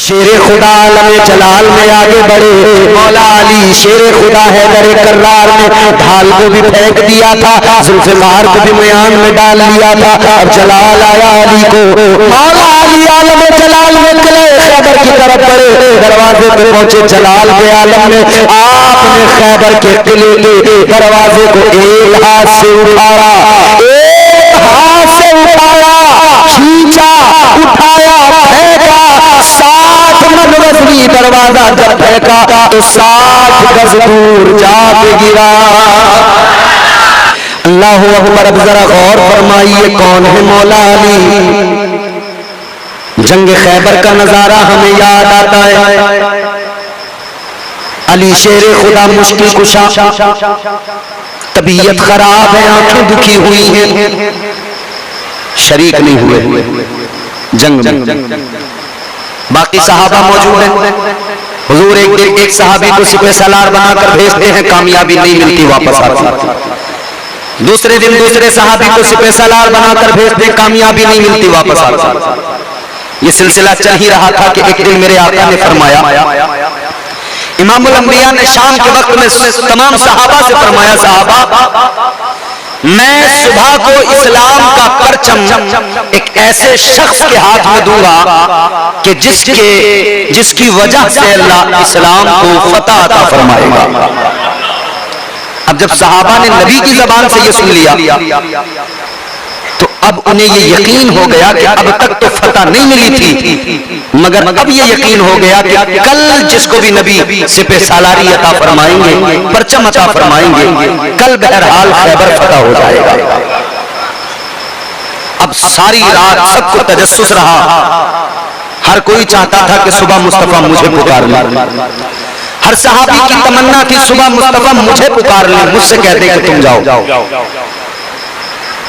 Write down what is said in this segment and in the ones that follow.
शेर खुदा आलम जलाल में आगे बढ़े। मौला अली शेर खुदा है दरे कर्रार में ढाल को भी फेंक दिया था, जुल्फिकार को भी मयान में डाल लिया था। अब जलाल आया अली को। मौला अली आलम जलाल में किले खैबर की तरफ बढ़े। दरवाजे पे पहुंचे जलाल के आलम में। आपने खैबर के किले के दरवाजे को एक हाथ से उठाया, एक हाथ से उठाया, खींचा, उठाया, फेंका। 60 मन वजनी दरवाजा जब फेंका तो 60 गज दूर जाके गिरा। अल्लाहु अकबर। अब जरा गौर फरमाइए कौन है मौला अली। जंग खैबर का नजारा हमें याद आता है। अली शेर खुदा मुश्किल कुशा, तबीयत खराब है, आंखें दुखी हुई हैं, शरीक नहीं हुए जंग में। बाकी सहाबा मौजूद हैं। हुजूर एक सहाबी को सिपह सलार बनाकर भेजते हैं, कामयाबी नहीं मिलती, वापस आते। दूसरे दिन दूसरे सहाबी को सिपह सलार बनाकर भेजते हैं, कामयाबी नहीं मिलती, वापस आते। ये सिलसिला चल ही रहा था कि एक दिन मेरे आका ने फरमाया, इमामुल अंबिया ने शाम के वक्त में तमाम सहाबा से फरमाया, सहाबा मैं सुबह को इस्लाम का परचम एक ऐसे शख्स के हाथ में दूंगा कि जिसकी वजह से अल्लाह इस्लाम को फतह अता फरमाएगा। अब जब सहाबा ने नबी की जबान से ये सुन लिया तो अब उन्हें ये यकीन हो गया कि अब तक तो फतह नहीं मिली थी, मगर अब ये यकीन हो गया कि कल जिसको भी नबी सिपह सालारी अता फरमाएंगे, परचम अता फरमाएंगे, कल बहरहाल खैबर फतह हो जाएगा। अब सारी रात सबको तजस्सुस रहा, हर कोई चाहता था कि सुबह मुस्तफा मुझे पुकार ले। हर सहाबी की तमन्ना थी सुबह मुस्तफा मुझे पुकार ले, मुझसे कह दे कि तुम जाओ।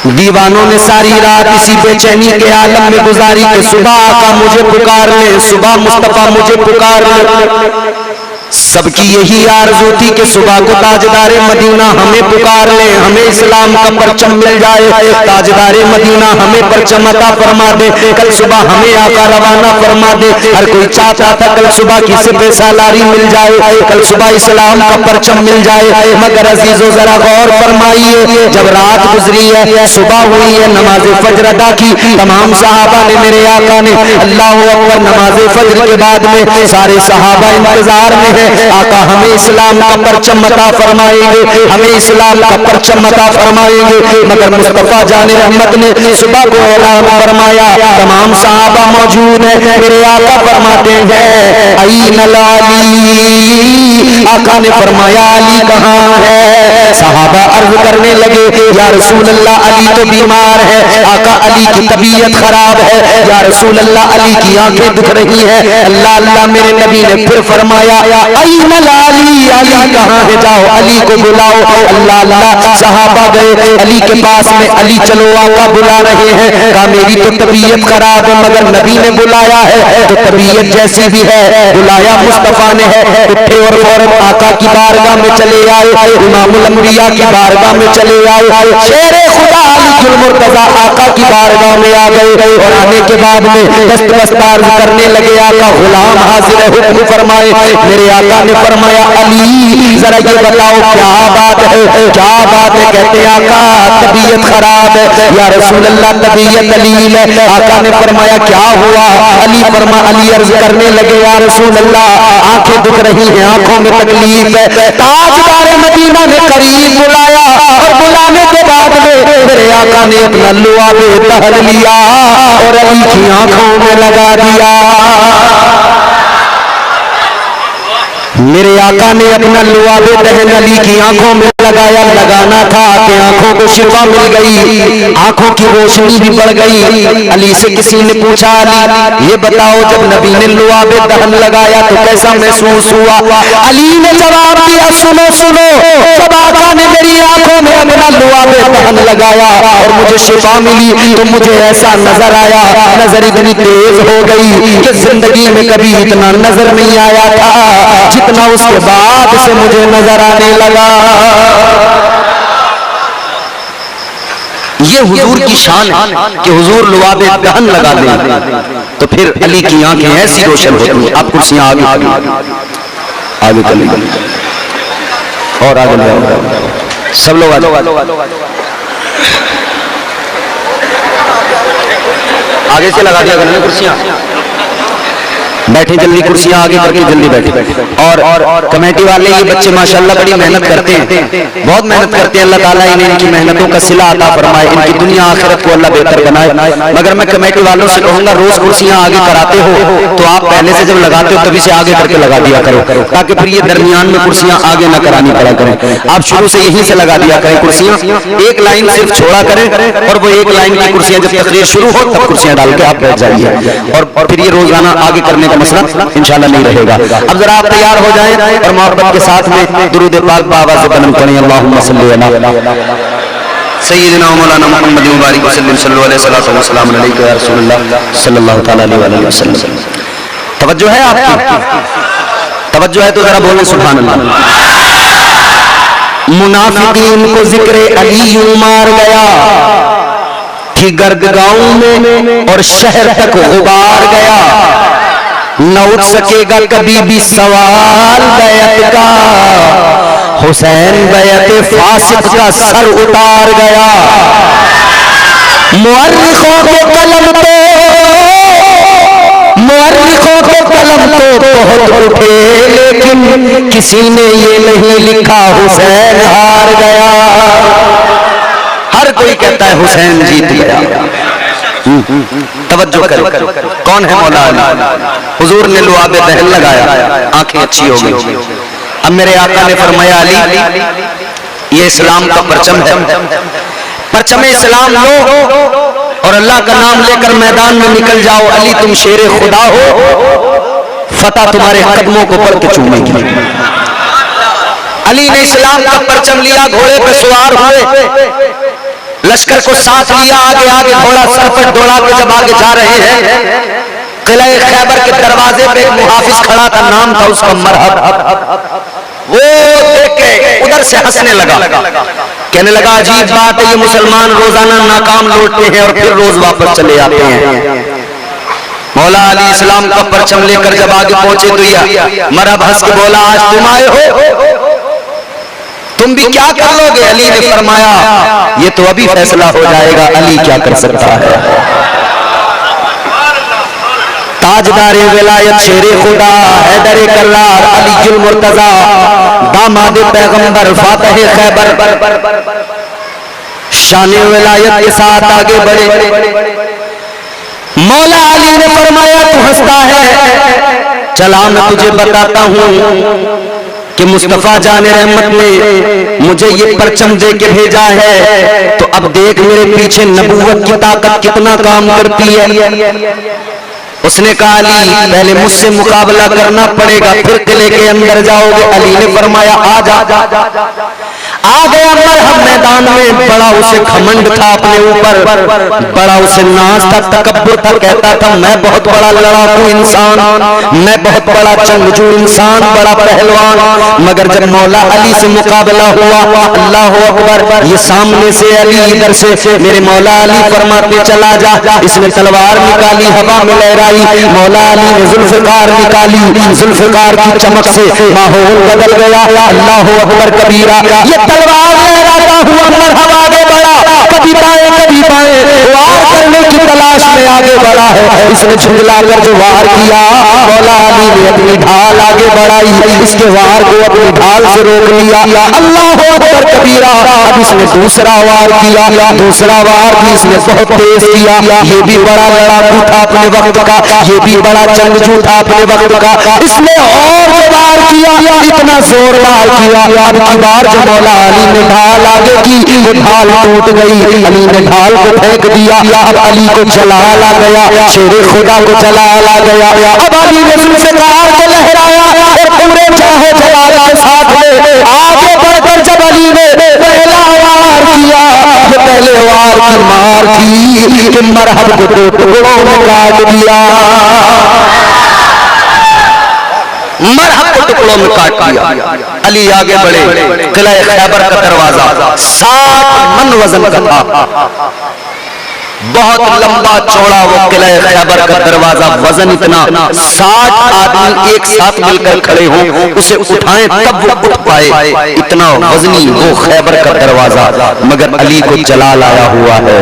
दीवानों ने सारी रात इसी बेचैनी के आलम में गुजारी कि सुबह आका मुझे पुकार ले, सुबह मुस्तफा मुझे पुकार ले। सबकी यही आरज़ू थी कि सुबह को ताजदारे मदीना हमें पुकार ले, हमें इस्लाम का परचम मिल जाए, ताजदारे मदीना हमें परचम अता फरमा दे, कल सुबह हमें आका रवाना फरमा दे। हर कोई चाहता था कल सुबह की सिपह सालारी मिल जाए, कल सुबह इस्लाम का परचम मिल जाए। मगर अजीजों जरा गौर फरमाइए, जब रात गुजरी है, सुबह हुई है, नमाज फज्र अदा की, तमाम सहाबा ने, मेरे आका ने अल्लाहु अकबर नमाज फज्र के बाद में सारे सहाबा इंतजार में है, आका हमें इस्लाम का परचम अता फरमाएंगे, हमें इस्लाम का परचम अता फरमाएंगे। मगर मुस्तफा जान रहमत ने सुबह को ऐलान फरमाया, तमाम सहाबा मौजूद है, मेरे आका फरमाते हैं अईनल अली। आका ने फरमाया अली कहाँ है? सहाबा अर्ज करने लगे, या रसूल अल्लाह अली तो बीमार है, आका अली की तबीयत खराब है, या रसूल अल्लाह अली की आंखें दुख रही है। अल्लाह अल्लाह मेरे नबी ने फिर फरमाया अईनल अली, अली कहाँ है? जाओ अली को बुलाओ। अल्लाह अल्लाह सहाबा गए अली के पास में, अली चलो आका बुला रहे हैं। कहा मेरी तो तबीयत खराब है, मगर नबी ने बुलाया है तो तबीयत जैसी भी है, बुलाया मुस्तफा ने है। उठे और फौरन आका की बारगाह में चले आए, इमामुल अंबिया की बारगाह में चले आए। शेर खुदा अली मुर्तजा आका की बारगाह में आ गए और आने के बाद में दस्तबस्तार करने लगे, आका गुलाम हाजिर है, हुक्म फरमाए। मेरे आका ने फरमाया अली जरा ये बताओ क्या बात है, क्या बात है? कहते आका तबीयत खराब है, या रसूल अल्लाह तबीयत अलील है। आका ने फरमाया क्या हुआ? अली अर्ज करने लगे, या रसूल अल्लाह आंखें दुख रही हैं, आंखों में तकलीफ है। ताजदारे मदीना ने करीब बुलाया और बुलाने के बाद में मेरे आका ने अपना लुआबे पहन लिया और अली की आंखों में लगा दिया। मेरे आका ने अपना लुआबे दहन अली की आंखों में लगाया। लगाना था कि आंखों को शिफा मिल गई, आंखों की रोशनी भी बढ़ गई। अली से किसी ने पूछा अली ये बताओ जब नबी ने लुआबे दहन लगाया तो कैसा महसूस हुआ? अली ने जवाब दिया सुनो सुनो, जब आका ने मेरी आंखों में अपना लुआबे दहन लगाया और मुझे शिफा मिली तो मुझे ऐसा नजर आया, नजर इतनी तेज हो गई कि जिंदगी में कभी इतना नजर नहीं आया था जितना उसके बाद से मुझे नजर आने लगा। ये हुजूर की शान है कि हुजूर लुआबे दहन लगा दें। तो फिर अली की आंखें ऐसी रोशन होती हैं। आप कुर्सियां आगे आगे आगे चलिए और आगे सब लोग आगे से लगा दिया करना कुर्सियां, बैठे जल्दी कुर्सियां आगे करके जल्दी बैठे। और कमेटी वाले ये बच्चे माशाल्लाह बड़ी मेहनत करते हैं, बहुत मेहनत करते हैं। अल्लाह ताला इन्हें इनकी मेहनतों का सिला अता फरमाए, इनकी दुनिया आखिरत को अल्लाह बेहतर बनाए। मगर मैं कमेटी वालों से कहूंगा रोज कुर्सियां आगे कराते हो तो आप पहले से जब लगाते हो तभी से आगे करके लगा दिया करो, ताकि फिर ये दरमियान में कुर्सियां आगे ना करानी पड़ा करें। आप शुरू से यहीं से लगा दिया करें कुर्सियां, एक लाइन सिर्फ छोड़ा करें और वो एक लाइन की कुर्सियां जब तकरीर शुरू हो तब कुर्सियां डाल के आप बैठ जाइए, और फिर ये रोजाना आगे करने का मसला इंशाल्लाह नहीं रहेगा। अब जरा आप तैयार हो जाएं और मोहब्बत के साथ में दुरूद पाक बाबा से बुलंद करें, अल्लाहुम्मा सल्ली अला सय्यिदना मौलाना मुहम्मद मुबारक वसल्लम सल्लल्लाहु अलैहि या रसूलल्लाह सल्लल्लाहु तआला अलैहि वसल्लम। तवज्जो है आपकी? तवज्जो है तो जरा बोलें सुभान अल्लाह। मुनाफिकीन को जिक्र अली मार गया थी गर्द गांव में और शहर तक गुबार गया, न उठ सकेगा कभी भी सवाल बैत का, हुसैन बैत फासिक का सर उतार गया। मुअर्रिखों के कलम तो बहुत उठे लेकिन किसी ने ये नहीं लिखा हुसैन हार गया। हर कोई कहता है हुसैन जीत गया। तवज्जो करें, कौन है मौला अली? हुजूर ने लुआबे दहन लगाया, आंखें अच्छी हो गई। अब मेरे आका ने फरमाया अली ये इस्लाम का परचम है, परचम इस्लाम लो और अल्लाह का नाम लेकर मैदान में निकल जाओ। अली तुम शेरे खुदा हो, फतह तुम्हारे कदमों को पढ़ के चूमेगी। अली ने इस्लाम का परचम लिया, घोड़े पर सवार हुए, लश्कर को साथ लिया, आगे आगे घोड़ा सर पर दौड़ा के जब आगे जा रहे हैं, किले खैबर के दरवाजे पे एक मुहाफिज खड़ा था, नाम था उसका मरहब। वो देख के उधर से हंसने लगा, कहने लगा अजीब बात है, ये मुसलमान रोजाना नाकाम लौटते हैं और फिर रोज वापस चले आते हैं। मौला अली इस्लाम का परचम लेकर जब आगे पहुंचे तो मरहब हंस के बोला आज तुम आए हो, तुम भी क्या कर लोगे? अली ने फरमाया ये तो अभी फैसला हो जाएगा, अली क्या कर सकता है। ताजदार विलायत शेरे खुदा हैदर कर्रार अली मुर्तजा दामाद पैगंबर फातह खैबर शान विलायत के साथ आगे बढ़े। मौला अली ने फरमाया तू हंसता है, चला मैं तुझे बताता हूँ कि मुस्तफा जाने रहमत ने मुझे ये परचम दे के भेजा है, तो अब देख मेरे पीछे नबूवत की ताकत कितना काम करती है। उसने कहा अली पहले मुझसे मुकाबला करना पड़ेगा, फिर किले के अंदर जाओगे। अली ने फरमाया आ जा। आ गया मरहब मैदान में, बड़ा उसे घमंड था अपने ऊपर, बड़ा उसे नाज था, तकब्बुर था, कहता था मैं बहुत बड़ा लड़ाकू इंसान, मैं बहुत बड़ा जंगजू इंसान, बड़ा पहलवान। मगर जब मौला अली से मुकाबला हुआ, अल्लाह अकबर, ये सामने से अली, इधर से मेरे मौला अली फरमाते चला जा। इसने तलवार निकाली, हवा में लहराई, मौला अली ने जुल्फकार निकाली, जुल्फकार की चमक से माहौल बदल गया। अल्लाह अकबर कबीरा, ये तलवार लहराता हुआ मरहब आगे बढ़ा, कभी बाएं कभी बाएं, वार करने की तलाश में आगे बढ़ा है। इसने झुंझला कर जो वार किया, मौला अली ने अपनी ढाल आगे बढ़ाई, इसके वार को अपनी ढाल से रोक लिया। अल्लाह अकबर कबीरा, अब इसने दूसरा वार किया, दूसरा वार भी इसने बहुत तेज किया। ये भी बड़ा लड़ाकू था अपने वक्त का, ये भी बड़ा जंगजू था अपने वक्त का। इसने और वार किया, इतना जोर वार किया, अब की बार जो मौला अली ने ढाल आगे की, वो ढाल टूट गई। अली ने ढाल को फेंक दिया, अब अली को जलाल आ गया, शेरे खुदा को जलाल आ गया। अब अली ने जुल्फकार को लहराया और पूरे चाहे जलाल के साथ में आगे बढ़कर जब अली ने पहला वार किया, ये पहले वार की मार थी कि मरहब को दो टुकड़ों में काट दिया, मरहब को टुकड़ों में काट दिया। अली आगे बढ़े, किला खैबर का दरवाजा 60 मन वजन का था, बहुत लंबा चौड़ा वो किला खैबर का दरवाजा, वजन इतना 60 आदमी एक साथ मिलकर खड़े हों उसे उठाएं तब वो उठ पाए, इतना वजनी वो खैबर का दरवाजा। मगर अली को जलाल आया हुआ है।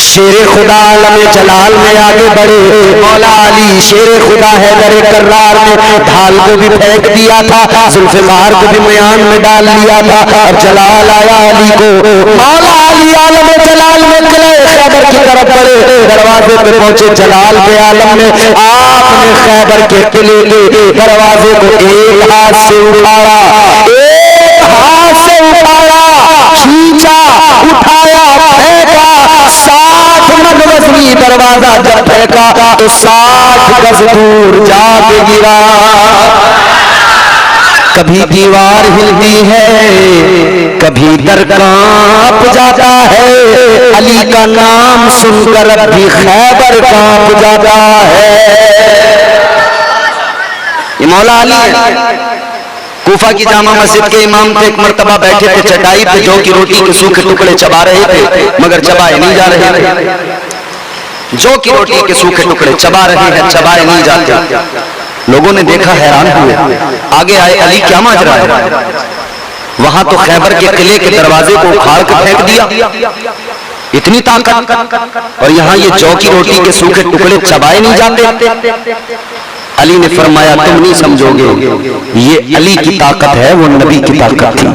शेरे खुदा आलम जलाल में आगे बढ़े मौला अली शेरे खुदा है दरे कर्रार में ढाल को भी फेंक दिया था, जुल्फिकार को भी मयान में डाल लिया था और जलाल आया अली को। मौला अली आलम जलाल में किला खैबर की तरफ बढ़े, दरवाजे पे पहुंचे जलाल के आलम में। आपने खैबर के किले के दरवाजे को एक हाथ से उठाया, एक हाथ से उठाया, खींचा, उठाया, फेंका। 60 मद वजनी दरवाजा जब फेंका तो 60 गज दूर जाके गिरा। कभी दीवार हिलती है, कभी दर कांप जाता है, अली का नाम सुनकर भी खैबर कांप जाता है। ये मौला अली है। कूफा की जामा मस्जिद के इमाम थे, एक मर्तबा बैठे थे चटाई पे, जौ की रोटी के सूखे टुकड़े चबा रहे थे मगर चबाए नहीं जा रहे थे। जौ की रोटी के सूखे टुकड़े चबा रहे हैं, चबाए नहीं जाते। लोगों ने देखा, हैरान हुए, आगे आए, अली क्या माजरा है? वहां तो खैबर के किले के दरवाजे को उखाड़ कर फेंक दिया, इतनी ताकत, और यहाँ ये जौ की रोटी के सूखे टुकड़े चबाए नहीं जाते। अली ने फरमाया तुम नहीं समझोगे, ये अली की ताकत है, वो नबी की ताकत थी।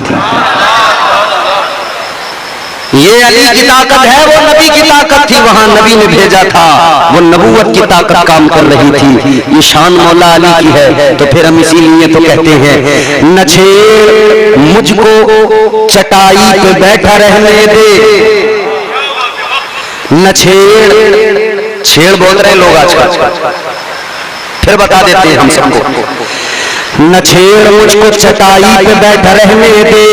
ये अली की ताकत है, वो नबी की ताकत थी। वहां नबी ने भेजा था, वो नबूवत की ताकत काम कर रही थी। ये शान मौला अली की है। तो फिर हम इसीलिए तो कहते हैं न छेड़ मुझको चटाई पे बैठा रहने दे, न छेड़, छेड़ बोल रहे लोग आजकल, फिर बता देते हैं हम सबको, न छेड़ मुझको चटाई पे बैठा रहने दे,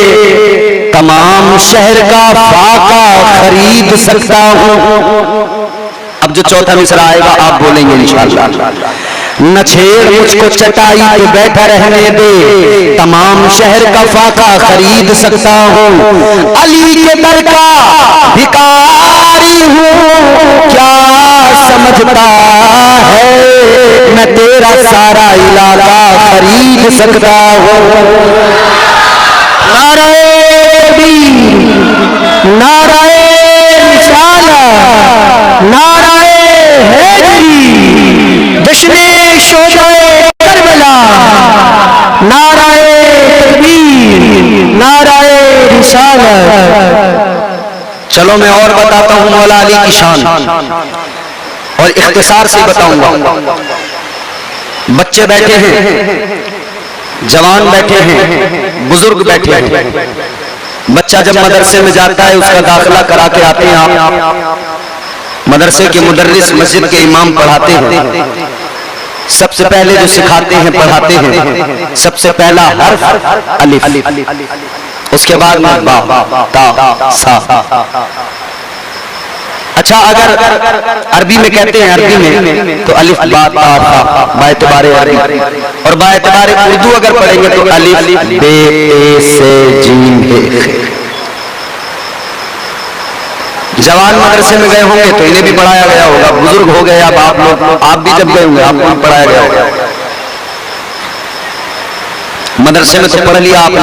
तमाम शहर का फाका खरीद सकता हूं। अब जो चौथा मिसरा आएगा आप बोलेंगे इंशाअल्लाह। न छेड़ मुझको चटाई पे बैठा रहने दे, तमाम शहर का फाका खरीद सकता हूं। अली के दर का भिखारी हूं, क्या समझता है मैं तेरा सारा इलाका खरीद सकता हूं। नाराए तकबीर, नाराए रिसालत, नाराए हैदरी, जश्ने शोहदाए करबला, नाराए तकबीर, नाराए रिसालत। चलो मैं और बताता हूं मौला अली की शान, और इख्तिसार से बताऊंगा। बच्चे बैठे हैं, जवान बैठे हैं, बुजुर्ग बैठे हैं। बच्चा जब मदरसे में जाता है उसका दाखिला करा के आते हैं आप, मदरसे के मुदर्रिस मस्जिद के इमाम पढ़ाते हैं। सबसे पहले जो सिखाते हैं पढ़ाते हैं, सबसे पहला हर्फ अलिफ, उसके बाद में बा ता सा। अच्छा अगर अरबी में कहते हैं, अरबी में तो अलिफ बा ता सा बाएतबारे अरबी, और बाएतबारे उर्दू अगर पढ़ेंगे तो अलिफ बे ए से जीम हे। जवान मदरसे में गए होंगे तो इन्हें भी पढ़ाया गया होगा, बुजुर्ग हो गए अब आप लोग, आप भी जब गए होंगे आपको भी पढ़ाया गया होगा। मदरसे में तो पढ़ लिया आपने,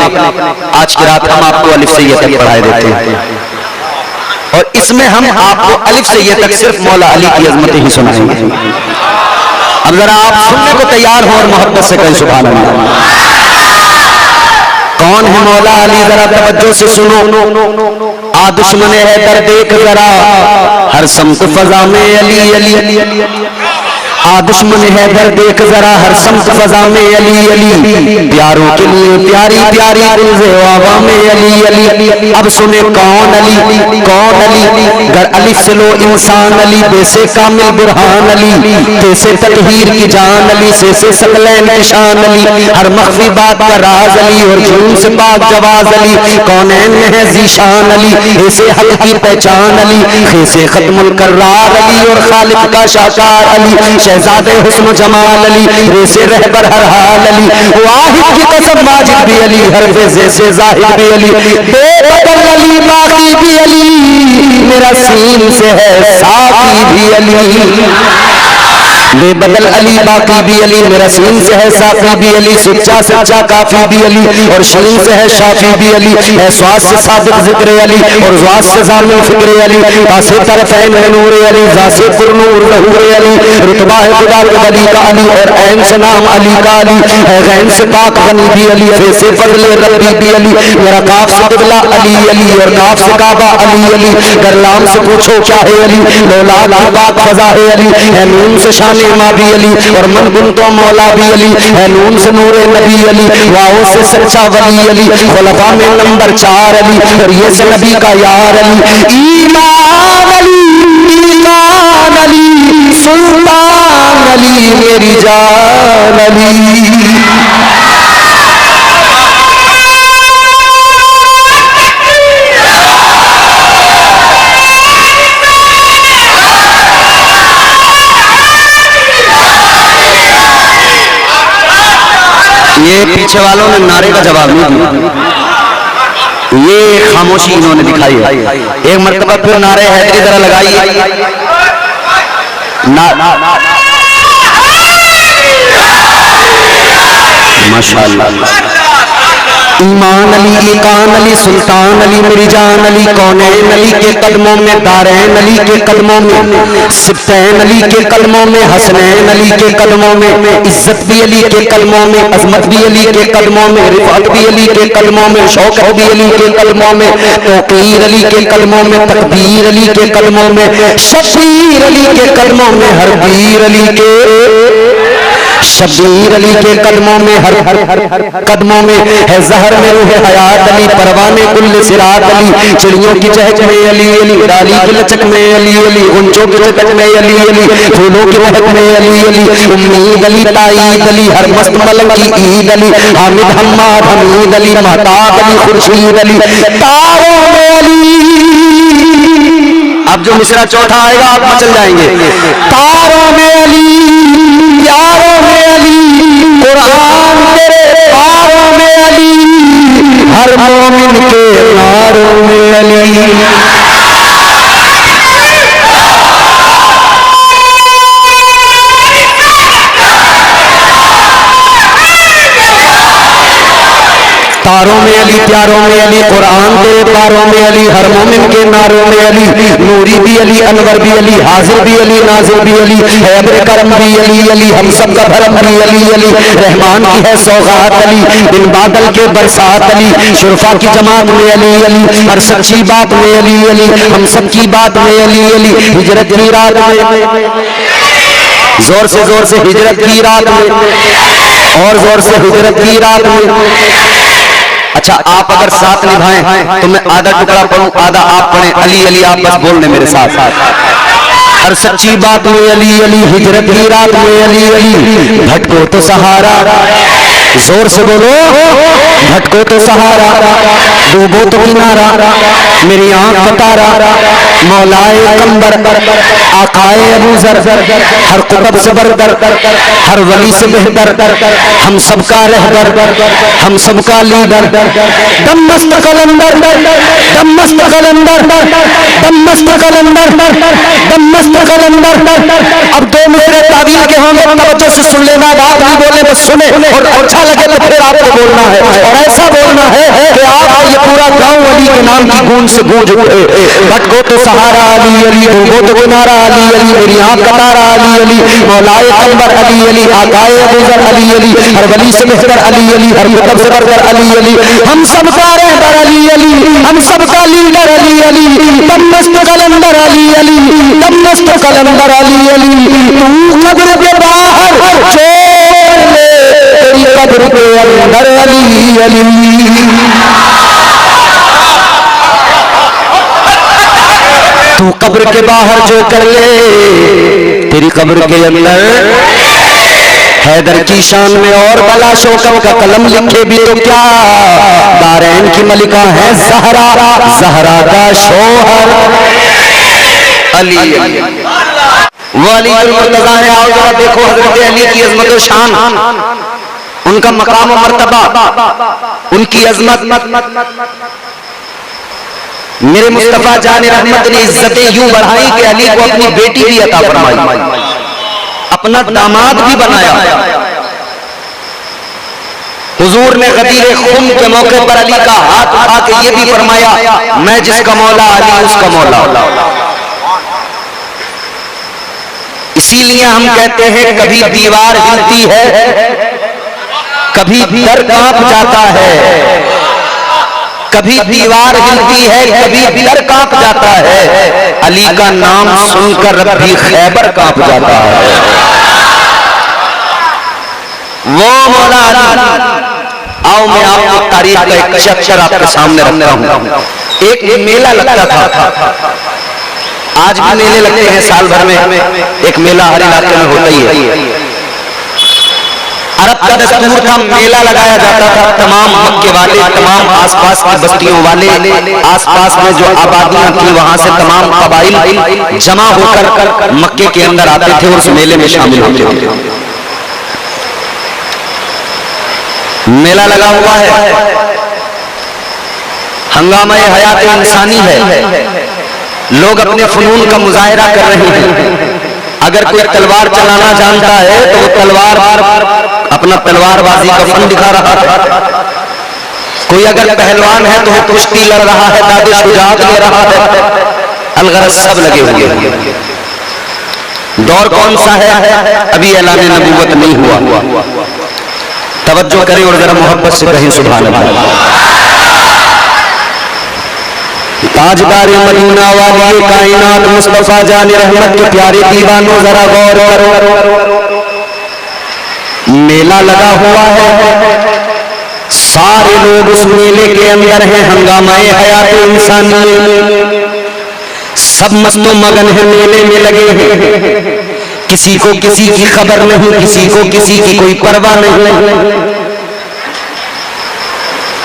आज की रात हम आपको अलिफ से ये तक पढ़ाए देते हैं, और इसमें हम आपको अलिफ से ये तक सिर्फ मौला अली की अजमतें ही सुनाएंगे। अब जरा आप सुनने को तैयार हो और मोहब्बत से कहें सुभान अल्लाह। कौन है मौला अली, जरा तवज्जो से सुनो। आ दुश्मन है दर देख जरा, हर समत फजा में अली अली अली। आ दुश्मन है दर देख जरा, हर समत फजा में अली अली। प्यारों के लिए प्यारी प्यारी गुलज़ेवा में अली अली। अब सुने कौन अली, कौन अली। गर अलिफ से लो इंसान अली, बेसे कामिल बुरहान अली, तैसे तकहीर की जान अली, से सकलैन निशान अली। हर मख्फी बात का राज अली, और जुल्म से पाक जवाज अली। कौनैन में है ज़ीशान अली, ऐसे हक की पहचान अली। ऐसे खत्मुल कर्रार अली, और खालिक का शाकार अली। शहजादे हुस्न जमाल अली, रेसे रहबर हर हाल अली। वाहिद की कसम माजिद भी अली, हर जैसे जाहिद भी अली। बेबदल अली बाकी भी अली, मेरा सीन से है साकी भी अली। बेबदल अली बाकी भी अली, मेरा सीन से है साफी भी अली, सच्चा सच्चा काफी भी अली, और शीन से है शाफी भी अली, है स्वास से सादिक जिक्र अली, और ज़ात से ज़ामिन फिक्र अली, आसे तरफ़ैन है नूर अली, ज़ासे पुरनूर ज़हूर अली, रुतबा है खुदा के वली का अली, और ऐन से नाम अली का अली, है गैन से पाक गनी भी अली, फे फज़ल रब्बी भी अली, मेरा काफ से क़िबला अली अली, और काफ से काबा अली अली, गरलाम से पूछो क्या है अली, लौला की पाक फ़ज़ा है अली, है नून से शान माँ भी अली, और मन गुन तो मौला भी अली, है नून से नूर नबी अली, वाओ से सच्चा वली अली, खुलफा में नंबर 4 अली, और ये से नबी का यार अली। ईमान अली, ईमान अली, सुल्तान अली, मेरी जान अली। ये पीछे वालों ने नारे का जवाब नहीं दिया, ये खामोशी इन्होंने दिखाई है। एक मर्तबा फिर नारे हैदरी जरा लगाइए माशाअल्लाह। ईमान अली, इकान अली, सुल्तान अली, मेरी जान अली, कौनैन अली के कदमों में, दारैन अली के कदमों में, सिब्तैन अली के कदमों में, हसनैन अली के कदमों में, इज्जत भी अली के कदमों में, अजमत भी अली के कदमों में, रिफात भी अली के कदमों में, शौकत भी अली के कदमों में, तौकीर अली के कदमों में, तकबीर अली के कदमों में, शबीर अली के कदमों में, हर पीर अली के, शबीर अली के कदमों में, हर कदमों में है जहर में रूह हयात अली, परवाने कुल्ल सिरात अली, चिड़ियों की चहक में अली अली, डाली की लचक में अली अली, गुंजों की चटक में अली अली, फूलों की महक में अली अली, उम्मीद अली, ताईद अली, हर मस्त मलक की ईद अली, हामिद हम्माद हमीद अली, महताब अली, खुर्शीद अली, तारों में अली। अब जो मिसरा चौथा आएगा आप मचल जाएंगे। तारों में अली, यारों में अली, कुरान तेरे पारों में अली, हर मोमिन के नारों में अली। तारों में अली, प्यारों में अली, कुरान तेरे पारों में अली, हर मोमिन के नारों में अली, नूरी भी अली, अनवर भी अली, हाजिर भी अली, नाजिर भी अली, है अब्र करम भी अली अली, हम सब का भरम भी अली अली, रहमान की है सौगात अली, बिन बादल के बरसात अली, शुरफा की जमात में अली अली, हर सच्ची बात में अली अली, हम सब की बात में अली अली, हिजरत की रात में, जोर से हिजरत की रात में, और जोर से हिजरत की रात में। अच्छा, आप अगर साथ निभाएं तो मैं आधा टुकड़ा पढ़ूं, आधा आप पढ़ें। अली अली आप बस बोलने मेरे साथ। हर सच्ची बात में अली अली, हिजरत की रात में अली अली, भटको तो सहारा, जोर से बोलो, भटको तो सहारा, डूबो तो किनारा, मेरी आंख का तारा, मौलाए कंबर, आकाए अबू जर, हर कुतब से बरतर, हर वली से बेहतर, हम सबका रहबर, हम सबका लीडर, दम मस्त कलंदर, दम मस्त कलंदर, दम मस्त कलंदर, दम मस्त कलंदर। अब दो मेरे ताबीर के होंगे, तवज्जो से सुन लेना, बात नहीं बोलने बस सुने, और अच्छा लगे तो फिर आपको बोलना है, और ऐसा बोलना है कि आप ये पूरा गांव अली के नाम की गूंज से गूंज उठे। भटको तो सहारा अली अली, डूबो तो किनारा अली अली, मेरी आंख का तारा अली अली, मौलाए कंबर अली अली, आकाए अबू जर अली अली, हर वली से बेहतर अली अली, हर कुतब से बढ़कर अली अली, हम सबका रहबर अली अली, हम सबका लीडर अली अली, दम मस्त कलंदर अली अली, दम मस्त कलंदर अली अली, तू कब्र के बाहर छोड़ ले, तेरी कब्र के अंदर अली अली। तू कब्र के बाहर जो कर ले, तेरी कब्र के अंदर। हैदर की शान में और बला शौकत का कलम लिखे भी तो क्या, दारैन की मलिका है ज़हरा, ज़हरा का शोहर अली अली। वो अली मुर्तज़ा है। आओ जरा देखो हज़रत अली की अज़मत और शान, उनका मकाम और मर्तबा, उनकी अज़मत। मेरे मुस्तफा जान रहमत ने इज्जतें यूं बढ़ाई कि अली को अपनी बेटी भी अता फरमाई, अपना दामाद भी बनाया। हुजूर ने गदीर खुम के मौके पर अली का हाथ उठा के ये भी फरमाया, मैं जिसका मौला अली उसका मौला। इसीलिए हम कहते हैं कभी दीवार हिलती है, कभी दर कांप जाता है, कभी दीवार हिलती है, कभी दर कांप जाता है। अली का नाम सुनकर रब्बी खैबर कांप जाता है। वो मौला अली। आओ मैं आपको तारीख का एक चैप्टर आपके सामने रखता हूं। एक मेला लगता था, आज भी मेले लगते हैं, साल भर में एक मेला हर इलाके में होता ही है। अरब का दस्तूर था, मेला लगाया जाता था। तमाम मक्के वाले, तमाम आसपास की बस्तियों वाले, आसपास में जो आबादियां थी वहां से तमाम कबाइल जमा होकर मक्के के अंदर आते थे और उस मेले में शामिल होते थे। मेला लगा हुआ है, हंगामा हयात इंसानी है, लोग अपने फनून का मुजाहिरा कर रहे हैं। अगर कोई तलवार चलाना जानता है तो वो तलवार अपना तलवारबाजी का फन दिखा रहा है। कोई अगर पहलवान है तो वो कुश्ती लड़ रहा है, दादे शुजात ले रहा है। अलगरज सब लगे हुए हैं। दौर कौन सा है? अभी ऐलान नबूवत नहीं हुआ। तवज्जो करें और जरा मोहब्बत से कहें सुभान अल्लाह। ताजदार मदीना वाले कायनात मुस्तफा जान रहमत के प्यारे दीवानों जरा गौर करो। मेला लगा हुआ है, सारे लोग उस मेले के अंदर हैं, हंगामाए हयात इंसानी, सब मस्तो मगन है, मेले में लगे हैं। किसी को किसी की खबर नहीं, किसी को किसी की कोई परवाह नहीं।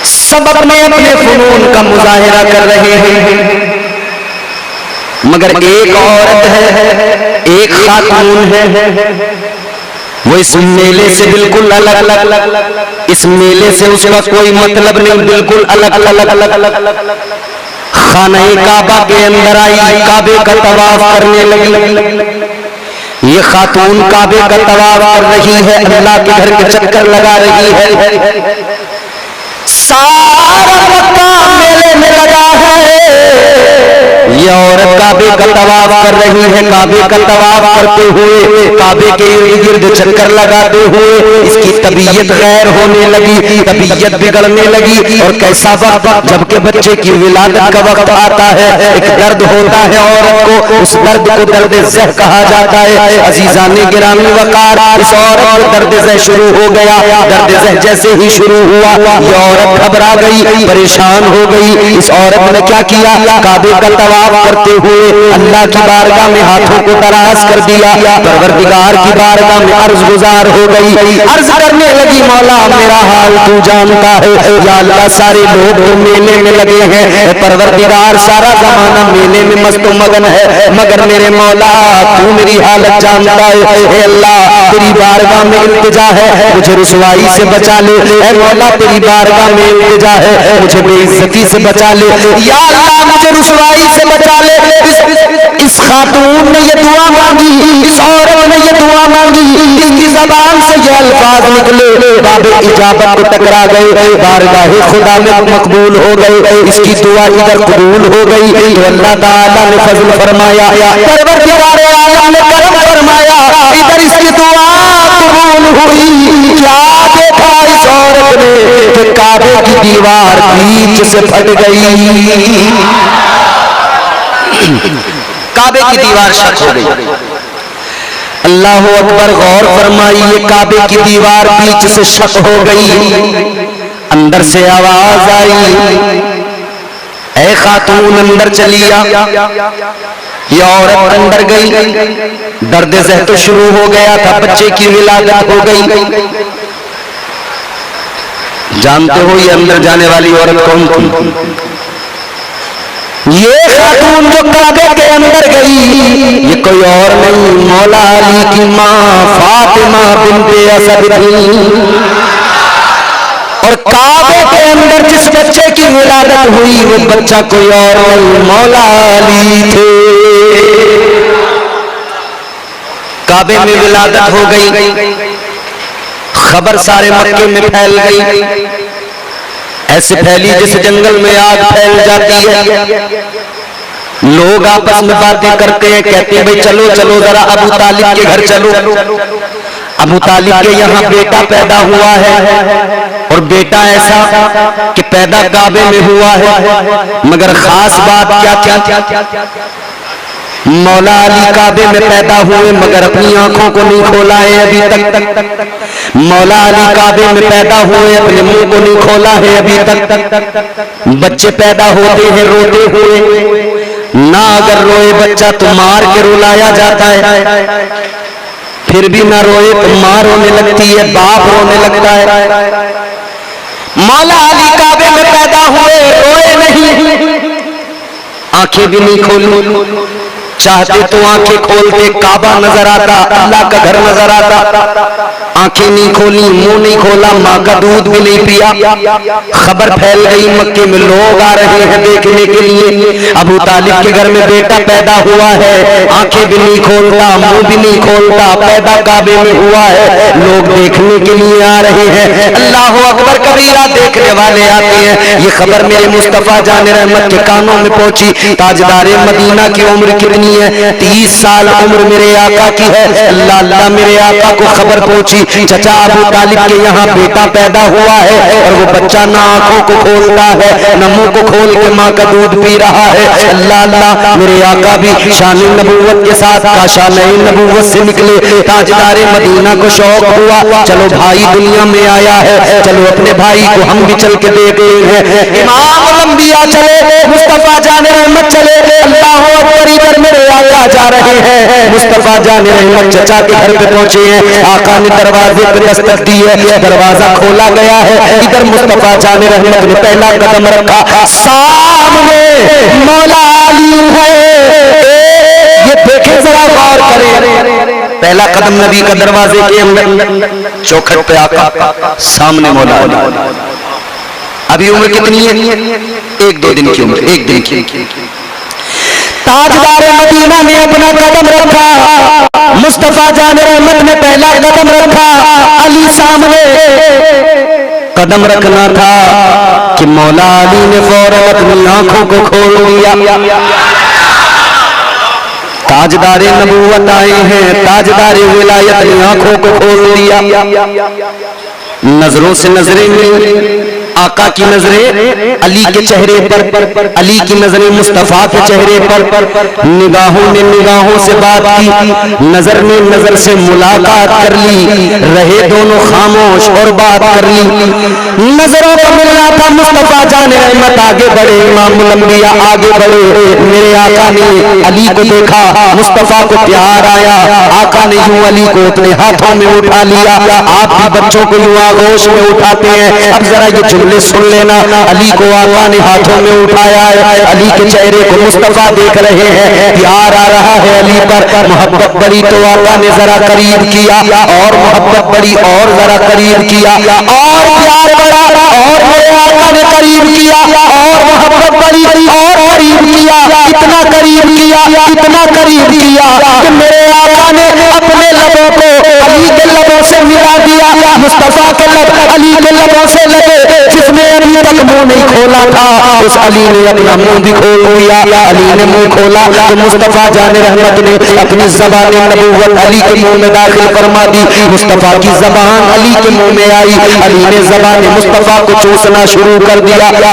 सब अपने अपने फनून का मुजाहिरा कर रहे हैं। मगर एक औरत है, एक खातून है, वो इस मेले से बिल्कुल अलग, इस मेले से उसका कोई मतलब नहीं, बिल्कुल अलग। खाने काबा के अंदर आई, काबे का तवाफ करने लगी। ये खातून काबे का तवाफ कर रही है, अल्लाह के घर के चक्कर लगा रही है। सारा मक्का मेले में लगा है, ये औरत काबे का तवाफ कर रही है। काबे का तवाफ करते हुए, काबे के इर्द गिर्द चक्कर लगाते हुए इसकी तबीयत गैर होने लगी, तबीयत बिगड़ने लगी। और कैसा वक्त, जबकि बच्चे की विलादत का वक्त आता है, एक दर्द होता है औरत को, उस दर्द को दर्द ज़ह कहा जाता है। अजीज़ाने गिरामी वकार, इस औरत को दर्द ज़ह शुरू हो गया। दर्द ज़ह जैसे ही शुरू हुआ, ये औरत घबरा गई, परेशान हो गई। इस औरत ने क्या किया? काबे का तवाफ करते हुए अल्लाह की बारगाह में हाथों को दराज कर दिया, परवरदिगार की बारगाह में अर्ज गुजार हो गई। अर्ज करने लगी, मौला मेरा हाल तू जानता है, या अल्लाह सारे लोग तो मेले में लगे हैं, परवरदिगार सारा जमाना मेले में मस्तो मगन है, मगर मेरे मौला तू मेरी हालत जानता है। हे अल्लाह तेरी बारगाह में इल्तिजा है, मुझे रुसवाई से बचा ले। हे मौला तेरी बारगाह में इल्तिजा है, मुझे बेइज्जती से बचा ले। या अल्लाह मुझे रुसवाई से बचा ले। इस खातून ने ये दुआ मांगी, इस औरत ने ये दुआ मांगी, इसकी ज़बान से ये अल्फाज निकले, बाबे इजाबत को टकरा गए, बारगाहे खुदा में मकबूल हो गए। इसकी दुआ इधर कबूल हो गई तो अल्लाह ताला ने फजल फरमाया, परवरदिगार आलम ने करम फरमाया, इधर इसकी दुआ कबूल हुई। क्या देखा इस औरत ने कि काबे की दीवार बीच से फट गई। काबे की दीवार शक हो गई। अल्लाह अकबर, गौर फरमाइए, काबे की दीवार बीच से शक हो गई। अंदर से आवाज आई, ऐ खातून अंदर चलिया। ये औरत अंदर गई, दर्द ज़ह तो शुरू हो गया था, बच्चे की विलादत हो गई। जानते हो ये अंदर जाने वाली औरत कौन थी? ये खातून जो काबे के अंदर गई, ये कोई और नहीं, मौला अली की माँ फातिमा बिन्ते असद थी। और काबे के अंदर जिस बच्चे की विलादत हुई वो बच्चा कोई और नहीं, मौला अली थे। काबे में विलादत हो गई, खबर सारे मक्के में फैल गई, ऐसे फैली जैसे जंगल में आग फैल जाती है। लोग आपस में बातें करते हैं, कहते हैं भाई चलो चलो जरा अबू तालिब के घर चलो। अबू तालिब के यहाँ बेटा पैदा हुआ है, और बेटा ऐसा कि पैदा काबे में हुआ है, मगर खास बात क्या क्या मौला अली काबे में पैदा हुए मगर अपनी आंखों को नहीं खोला है अभी तक। मौला अली काबे में पैदा हुए, अपने मुंह को नहीं खोला है अभी तक। बच्चे पैदा होते हैं रोते हुए, ना अगर रोए बच्चा तो मार के रुलाया जाता है, फिर भी ना रोए तो मां रोने लगती है, बाप रोने लगता है। मौला अली काबे में पैदा हुए, रोए नहीं, आंखें भी नहीं खोली, चाहते तो आंखें खोलते, काबा नजर आता, अल्लाह का घर नजर आता, आंखें नहीं खोली, मुंह नहीं खोला, माँ का दूध भी नहीं पिया। खबर फैल गई, मक्के में लोग आ रहे हैं देखने के लिए, अबू तालिब के घर में बेटा पैदा हुआ है, आंखें भी नहीं खोलता, मुंह भी नहीं खोलता, पैदा काबे में हुआ है, लोग देखने के लिए आ रहे हैं। अल्लाह अकबर कबीरा, देखने वाले आते हैं। ये खबर मेरे मुस्तफा जान रहमत के कानों में पहुंची। ताजदारे मदीना की उम्र कितनी है? 30 साल उम्र मेरे आका की है। अल्लाह अल्लाह, मेरे आका को खबर पहुंची चचा अबू तालिब के यहाँ बेटा पैदा हुआ है, और वो बच्चा ना आंखों को खोलता है, न मुंह को खोल के माँ का दूध पी रहा है। अल्लाह अल्लाह, मेरे आका भी शान नबूवत के साथ काशान नबूवत से निकले। ताजदारे मदीना को शौक हुआ, चलो भाई दुनिया में आया है, चलो अपने भाई को हम भी चल के देख हैं। इमाम लंबिया चले, मुस्तफा जान रहमत चले, अल्लाह अकबर, इधर मेरे आका जा रहे हैं। मुस्तफा जान रहमत चचा के घर पे पहुंचे हैं, आका ने दरवाजे पे दस्तक दी है, दरवाजा खोला गया है। इधर मुस्तफा जान रहमत ने पहला कदम रखा, सामने मौला अली है। ये देखे जरा गौर करें, पहला कदम नबी का दरवाजे के अंदर, चौखट पे आका, सामने मौला अली। अभी उम्र कितनी है? 1-2 दिन की उम्र, 1 दिन की। ताजदारे मदीना ने अपना कदम रखा, मुस्तफा जान रहमत ने पहला कदम रखा, अली सामने। कदम रखना था कि मौला अली ने फौरन अपनी आंखों को खोल दिया। ताजदारे नबूवत आए हैं, ताजदारे विलायत ने आंखों को खोल दिया। नजरों से नजरें मिली, आका की नजरें अली के चेहरे पर, अली की नजरें मुस्तफा के चेहरे पर, निगाहों ने निगाहों से बात की, नजर ने नजर से मुलाकात कर ली, रहे दोनों खामोश और बात कर ली। नजरों को मिलना था, मुस्तफा जान रहमत आगे बढ़े, इमाम लंबिया आगे बढ़े। मेरे आका ने अली को देखा, मुस्तफा को प्यार आया, आका ने यूं अली को अपने हाथों में उठा लिया। आप भी बच्चों को यूं आगोश में उठाते हैं। अब जरा ये जुमले सुन लेना, अली को आका ने हाथों में उठाया है, अली के चेहरे को मुस्तफा देख रहे हैं, प्यार आ रहा है अली पर, मोहब्बत बड़ी तो आका ने जरा करीब किया, और मोहब्बत बड़ी और जरा करीब किया, और प्यार बढ़ा, और मेरे आका ने करीब किया, और मोहब्बत बड़ी और करीब किया, इतना करीब किया, इतना करीब किया कि मेरे आका ने अपने लबों को अली के लबों से मिला दिया। मुस्तफा के लब अली के लबों से लगे, जिसने अभी तक मुंह नहीं खोला था, उस अली ने अपना मुंह भी खोल दिया। अली ने मुंह खोला तो मुस्तफा जान रहमत ने अपनी ज़बान नबूवत अली के मुंह में दाखिल फरमा दी। मुस्तफा की ज़बान अली के मुंह में आई, अली ने ज़बान मुस्तफा को चूसना शुरू कर दिया। अल्लाह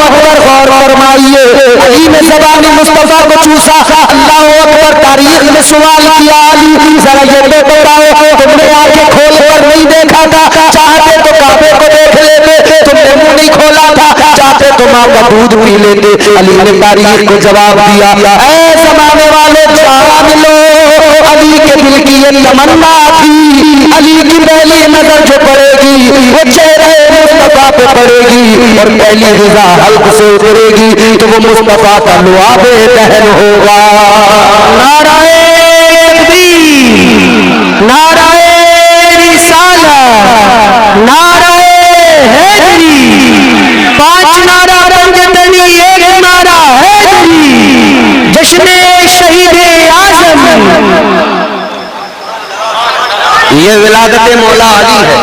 अकबर, गौर फरमाइए, अली ने ज़बान मुस्तफा को चूसा। अल्लाह अकबर, तारीख में सवाल किया, अली जरा ये तो बताओ, तुमने आंखें खोल कर नहीं देखा था? चाहते तो काबे को देख लेते, तुमने मुंह नहीं खोला था, चाहते तो माँ का दूध पी लेते। अली ने तारीख को जवाब दिया, ऐ जमाने वाले जान लो, अली के दिल की ये तमन्ना थी, अली की पहली नजर जो पड़ेगी वो चेहरे मुस्तफा पे पड़ेगी, और पहली रिजा हल्क से उतरेगी तो वो मुस्तफा का लुआबे दहन होगा। नाराए तकबीर, नाराए रिसालत, नाराए हैदरी, पांच नारा पंजतनी एक नारा है जश्न शहीद आजम। ये विलादत मौला अली है।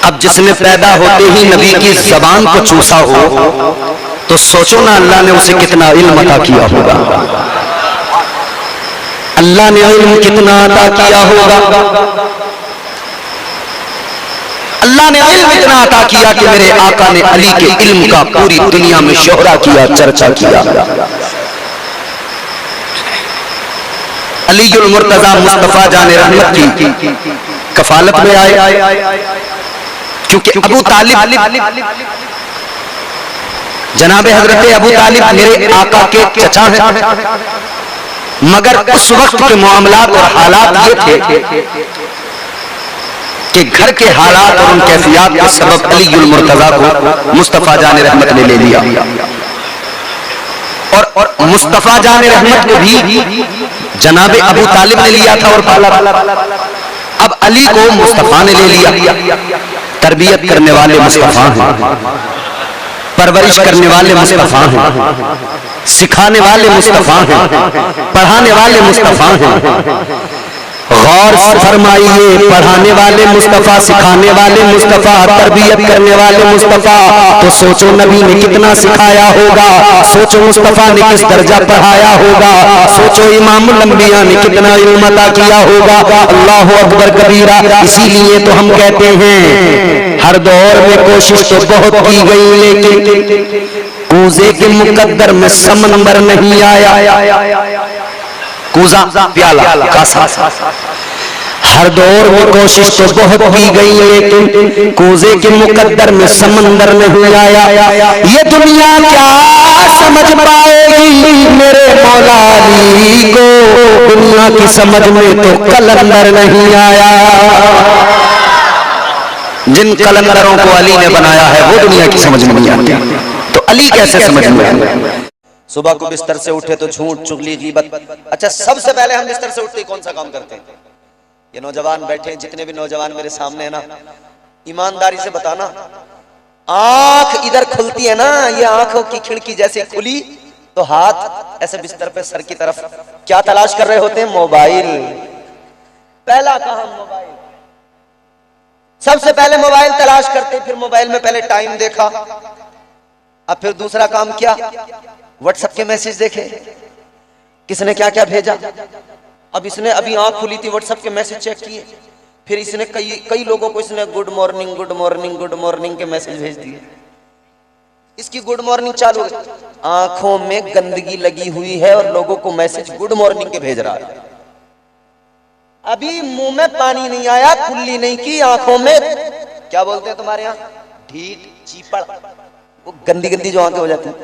अब जिसने पैदा होते ही नबी की जबान को चूसा हो तो सोचो ना अल्लाह ने उसे कितना इल्म अता किया होगा। अल्लाह ने इल्म कितना अता किया होगा। अल्लाह ने इल्म इतना अता किया कि मेरे आका ने अली के इल्म का पूरी दुनिया में शोहरा किया, चर्चा किया। अलीजुल मुर्तजा मुस्तफा जान रहमत की कफालत में आए, क्योंकि अबू तालिब जनाबे हजरत अबू तालिब मेरे आका के चचा हैं, मगर उस वक्त के मामलात और हालात ये थे कि घर के हालात और उन कैफियत के सबब अलीजुल मुर्तजा को मुस्तफा जान रहमत ने ले लिया, और मुस्तफा जान रहमत को भी जनाबे अबू तालिब ने लिया था और पाला। अब अली को मुस्तफा ने ले लिया। तरबियत करने वाले मुस्तफा हैं, परवरिश करने वाले मुस्तफा हैं, सिखाने वाले मुस्तफा हैं, पढ़ाने वाले मुस्तफा हैं। गौर फरमाइए, पढ़ाने वाले मुस्तफा, सिखाने वाले मुस्तफा, तरबियत करने वाले मुस्तफा, तो सोचो नबी ने कितना सिखाया होगा, सोचो मुस्तफा ने किस दर्जा पढ़ाया होगा, सोचो इमामुल अंबिया ने कितना इल्म अता किया होगा। अल्लाहु अकबर कबीरा। इसीलिए तो हम कहते हैं हर दौर में कोशिश तो बहुत की गई, लेकिन कूजे के मुकद्दर में समंदर नहीं आया। कूजा प्याला कासा। हर दौर में कोशिश तो बहुत की गई, लेकिन कूजे के मुकद्दर में समंदर नहीं आया। ये दुनिया क्या समझ पाएगी मेरे मौला अली को, दुनिया की समझ में तो कलंदर नहीं आया। जिन कलंदरों को अली ने बनाया है वो दुनिया की समझ में नहीं आती, तो अली कैसे समझ में आया। सुबह को बिस्तर से उठे तो झूठ, चुगली, गीबत। अच्छा, सबसे पहले हम बिस्तर से उठते कौन सा काम करते हैं? ये नौजवान बैठे, जितने भी नौजवान मेरे सामने है ना, ईमानदारी से बताना, आंख इधर खुलती है ना, ये आंखों की खिड़की जैसे खुली तो हाथ ऐसे बिस्तर पे सर की तरफ क्या तलाश कर रहे होते हैं? मोबाइल। पहला काम मोबाइल। सबसे पहले मोबाइल तलाश करते, फिर मोबाइल में पहले टाइम देखा, अब फिर दूसरा काम क्या? व्हाट्सएप के मैसेज देखे, किसने क्या क्या भेजा। अब इसने अभी आंख खुली थी, व्हाट्सएप के मैसेज चेक किए, फिर इसने कई लोगों को इसने good morning good morning good morning के मैसेज भेज दिए। इसकी गुड मॉर्निंग चालू है, आंखों में गंदगी लगी हुई है और लोगों को मैसेज गुड मॉर्निंग के भेज रहा है। अभी मुंह में पानी नहीं आया, कुल्ली नहीं की, आंखों में क्या बोलते हैं तुम्हारे यहाँ, ढीठ, चीपड़, वो गंदी गंदी जो आंखें हो जाती हैं,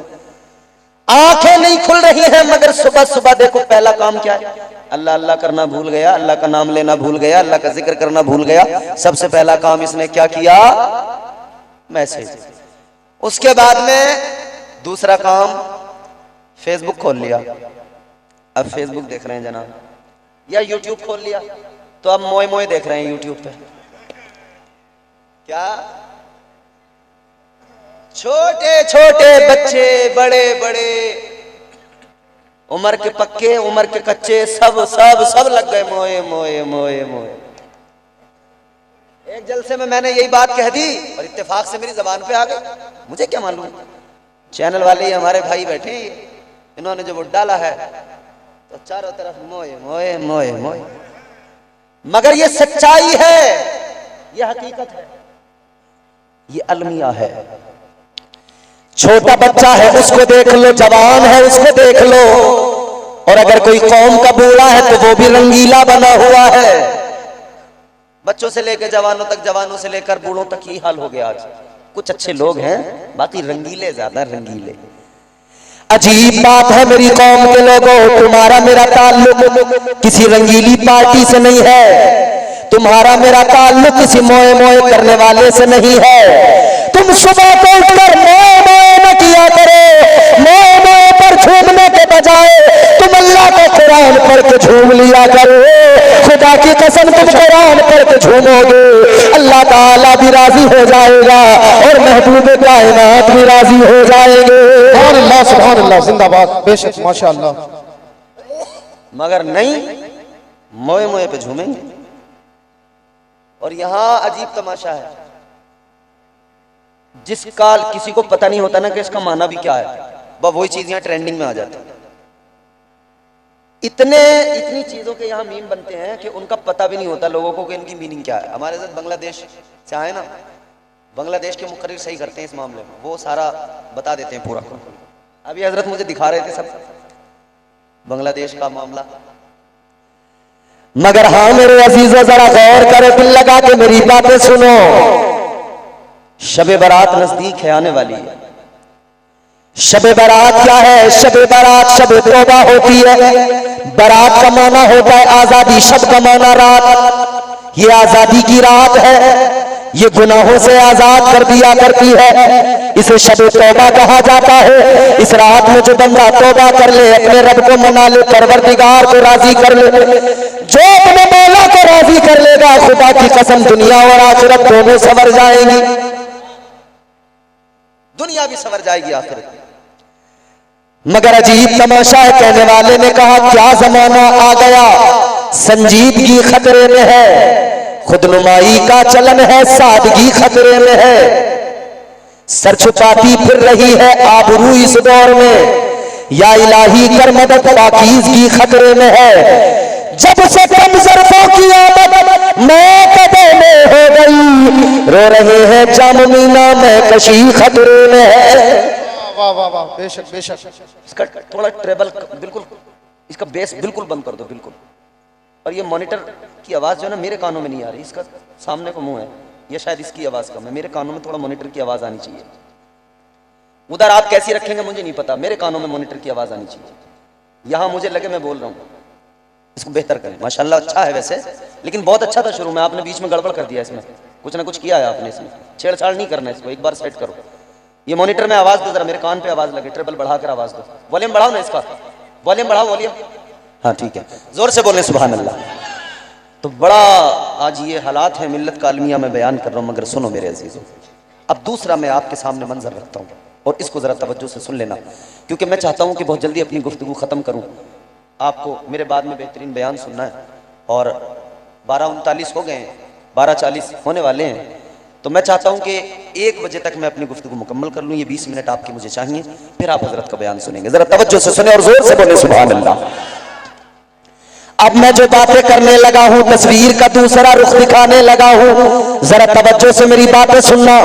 आंखें नहीं खुल रही हैं। मगर सुबह सुबह देखो पहला काम क्या है? अल्लाह अल्लाह करना भूल गया, अल्लाह का नाम लेना भूल गया, अल्लाह का जिक्र करना भूल गया। सबसे पहला काम इसने क्या किया? मैसेज। उसके बाद में दूसरा काम फेसबुक खोल लिया। अब फेसबुक देख रहे हैं जनाब, या यूट्यूब खोल लिया तो अब मोए मोए देख रहे हैं यूट्यूब पे। क्या छोटे छोटे बच्चे, बड़े बड़े, उम्र के पक्के, उम्र के कच्चे, सब सब सब लग गए मोए मोए मोए मोए। एक जलसे में मैंने यही बात कह दी और इत्तेफाक से मेरी जबान पे आ गई। मुझे क्या मालूम, चैनल वाले हमारे भाई बैठे, इन्होंने जो वो डाला है तो चारों तरफ मोए मोए मोए मोए। मगर ये सच्चाई है, ये हकीकत है, ये अलमिया है। छोटा बच्चा है उसको देख लो, जवान है उसको देख लो, और अगर कोई कौम का बूढ़ा है तो वो भी रंगीला बना हुआ है। बच्चों से लेकर जवानों तक, जवानों से लेकर बूढ़ों तक ही हाल हो गया आज। कुछ अच्छे लोग हैं, बाकी रंगीले, ज्यादा रंगीले। अजीब बात है मेरी कौम के लोगों, तुम्हारा मेरा ताल्लुक किसी रंगीली पार्टी से नहीं है, तुम्हारा मेरा ताल्लुक किसी मोए मोए करने वाले से नहीं है। तुम सुबह को उठकर मोए मोए न किया करो, मोए मोए पर झूमने के बजाए तुम अल्लाह का कुरान पढ़ के झूम लिया करो। खुदा की कसम तुम कुरान पढ़ के झूमोगे, अल्लाह ताला भी राजी हो जाएगा और महबूब कायनात भी राजी हो जाएंगे। सुभान अल्लाह, जिंदाबाद, बेशक, माशाअल्लाह। मगर नहीं, मोए मोए पे झूमेंगे। और यहां अजीब तमाशा है, जिसका किसी को पता नहीं होता ना कि इसका माना भी क्या है, वह वही चीज यहां ट्रेंडिंग में आ जाती है। इतनी चीजों के यहाँ मीम बनते हैं कि उनका पता भी नहीं होता लोगों को कि इनकी मीनिंग क्या है। हमारे साथ बांग्लादेश से आए ना, बांग्लादेश के मुकर्रिर सही करते हैं इस मामले में, वो सारा बता देते हैं पूरा। अभी हजरत मुझे दिखा रहे थे सब बांग्लादेश का मामला। मगर हाँ मेरे अजीजों, जरा गौर करो, दिल लगा के मेरी बातें सुनो। शबे बारात नजदीक है, आने वाली है। शबे बारात क्या है? शबे बारात शबे तौबा होती है। बारात का माना होता है आजादी, शब का माना रात। ये आजादी की रात है, ये गुनाहों से आजाद कर दिया करती है, इसे शबे तौबा कहा जाता है। इस रात में जो बंदा तौबा कर ले, अपने रब को मना ले, परवरदिगार को राजी कर ले, जो अपने मौला को राजी कर लेगा, खुदा की कसम दुनिया और आखिरत दोनों संवर जाएंगी। दुनिया भी संवर जाएगी, आखिरत। मगर अजीब तमाशा है, कहने वाले ने कहा क्या जमाना आ गया, संजीदगी खतरे में है, खुदनुमाई का चलन है, सादगी खतरे में है, सर छुपाती फिर रही है आबरू इस दौर में, या इलाही कर मदद पाकीज़गी खतरे में है। जब से कम ज़र्फ़ों की आमद मैं कदे में हो गई, रो रहे हैं जामुनीना में कशी खतरे में है। वाह वाह वाह, बेशक बेशक। इसका थोड़ा ट्रेबल बिल्कुल, इसका बेस बिल्कुल बंद कर दो, बिल्कुल। और ये मॉनिटर की आवाज़ जो है ना, मेरे कानों में नहीं आ रही, इसका सामने को मुंह है, ये शायद इसकी आवाज़ कम है, मेरे कानों में थोड़ा मॉनिटर की आवाज़ आनी चाहिए। उधर आप कैसी रखेंगे मुझे नहीं पता, मेरे कानों में मॉनिटर की आवाज़ आनी चाहिए। यहाँ मुझे लगे मैं बोल रहा हूँ, इसको बेहतर करें। माशाल्लाह अच्छा है वैसे, लेकिन बहुत अच्छा था शुरू में, आपने बीच में गड़बड़ कर दिया, इसमें कुछ ना कुछ किया है आपने, इसमें छेड़छाड़ नहीं करना, इसको एक बार सेट करो। ये मॉनिटर में आवाज़ दो जरा, मेरे कान पे आवाज़ लगे, ट्रिपल बढ़ा कर आवाज़ दो, वॉल्यूम बढ़ाओ ना इसका, वॉल्यूम बढ़ाओ, वॉल्यूम, हाँ ठीक है, जोर से बोलें सुभान अल्लाह। तो बड़ा आज ये हालात है मिल्लत का अलमिया में बयान कर रहा हूँ, मगर सुनो मेरे अजीज़ों। अब दूसरा मैं आपके सामने मंजर रखता हूँ और इसको ज़रा तवज्जो से सुन लेना, क्योंकि मैं चाहता हूँ कि बहुत जल्दी अपनी गुफ्तगू ख़त्म करूँ, आपको मेरे बाद में बेहतरीन बयान सुनना है। और 12:39 हो गए हैं, 12:40 होने वाले हैं, तो मैं चाहता हूँ कि 1 बजे तक मैं अपनी गुफ्तगू मुकम्मल कर लूँ। ये 20 मिनट आपके मुझे चाहिए, फिर आप हज़रत का बयान सुनेंगे। ज़रा तवज्जो से सुने और ज़ोर से बोले सुभान अल्लाह। अब मैं जो बातें करने लगा हूं, तस्वीर का दूसरा रुख दिखाने लगा हूं, जरा तवज्जो से मेरी बातें सुनना।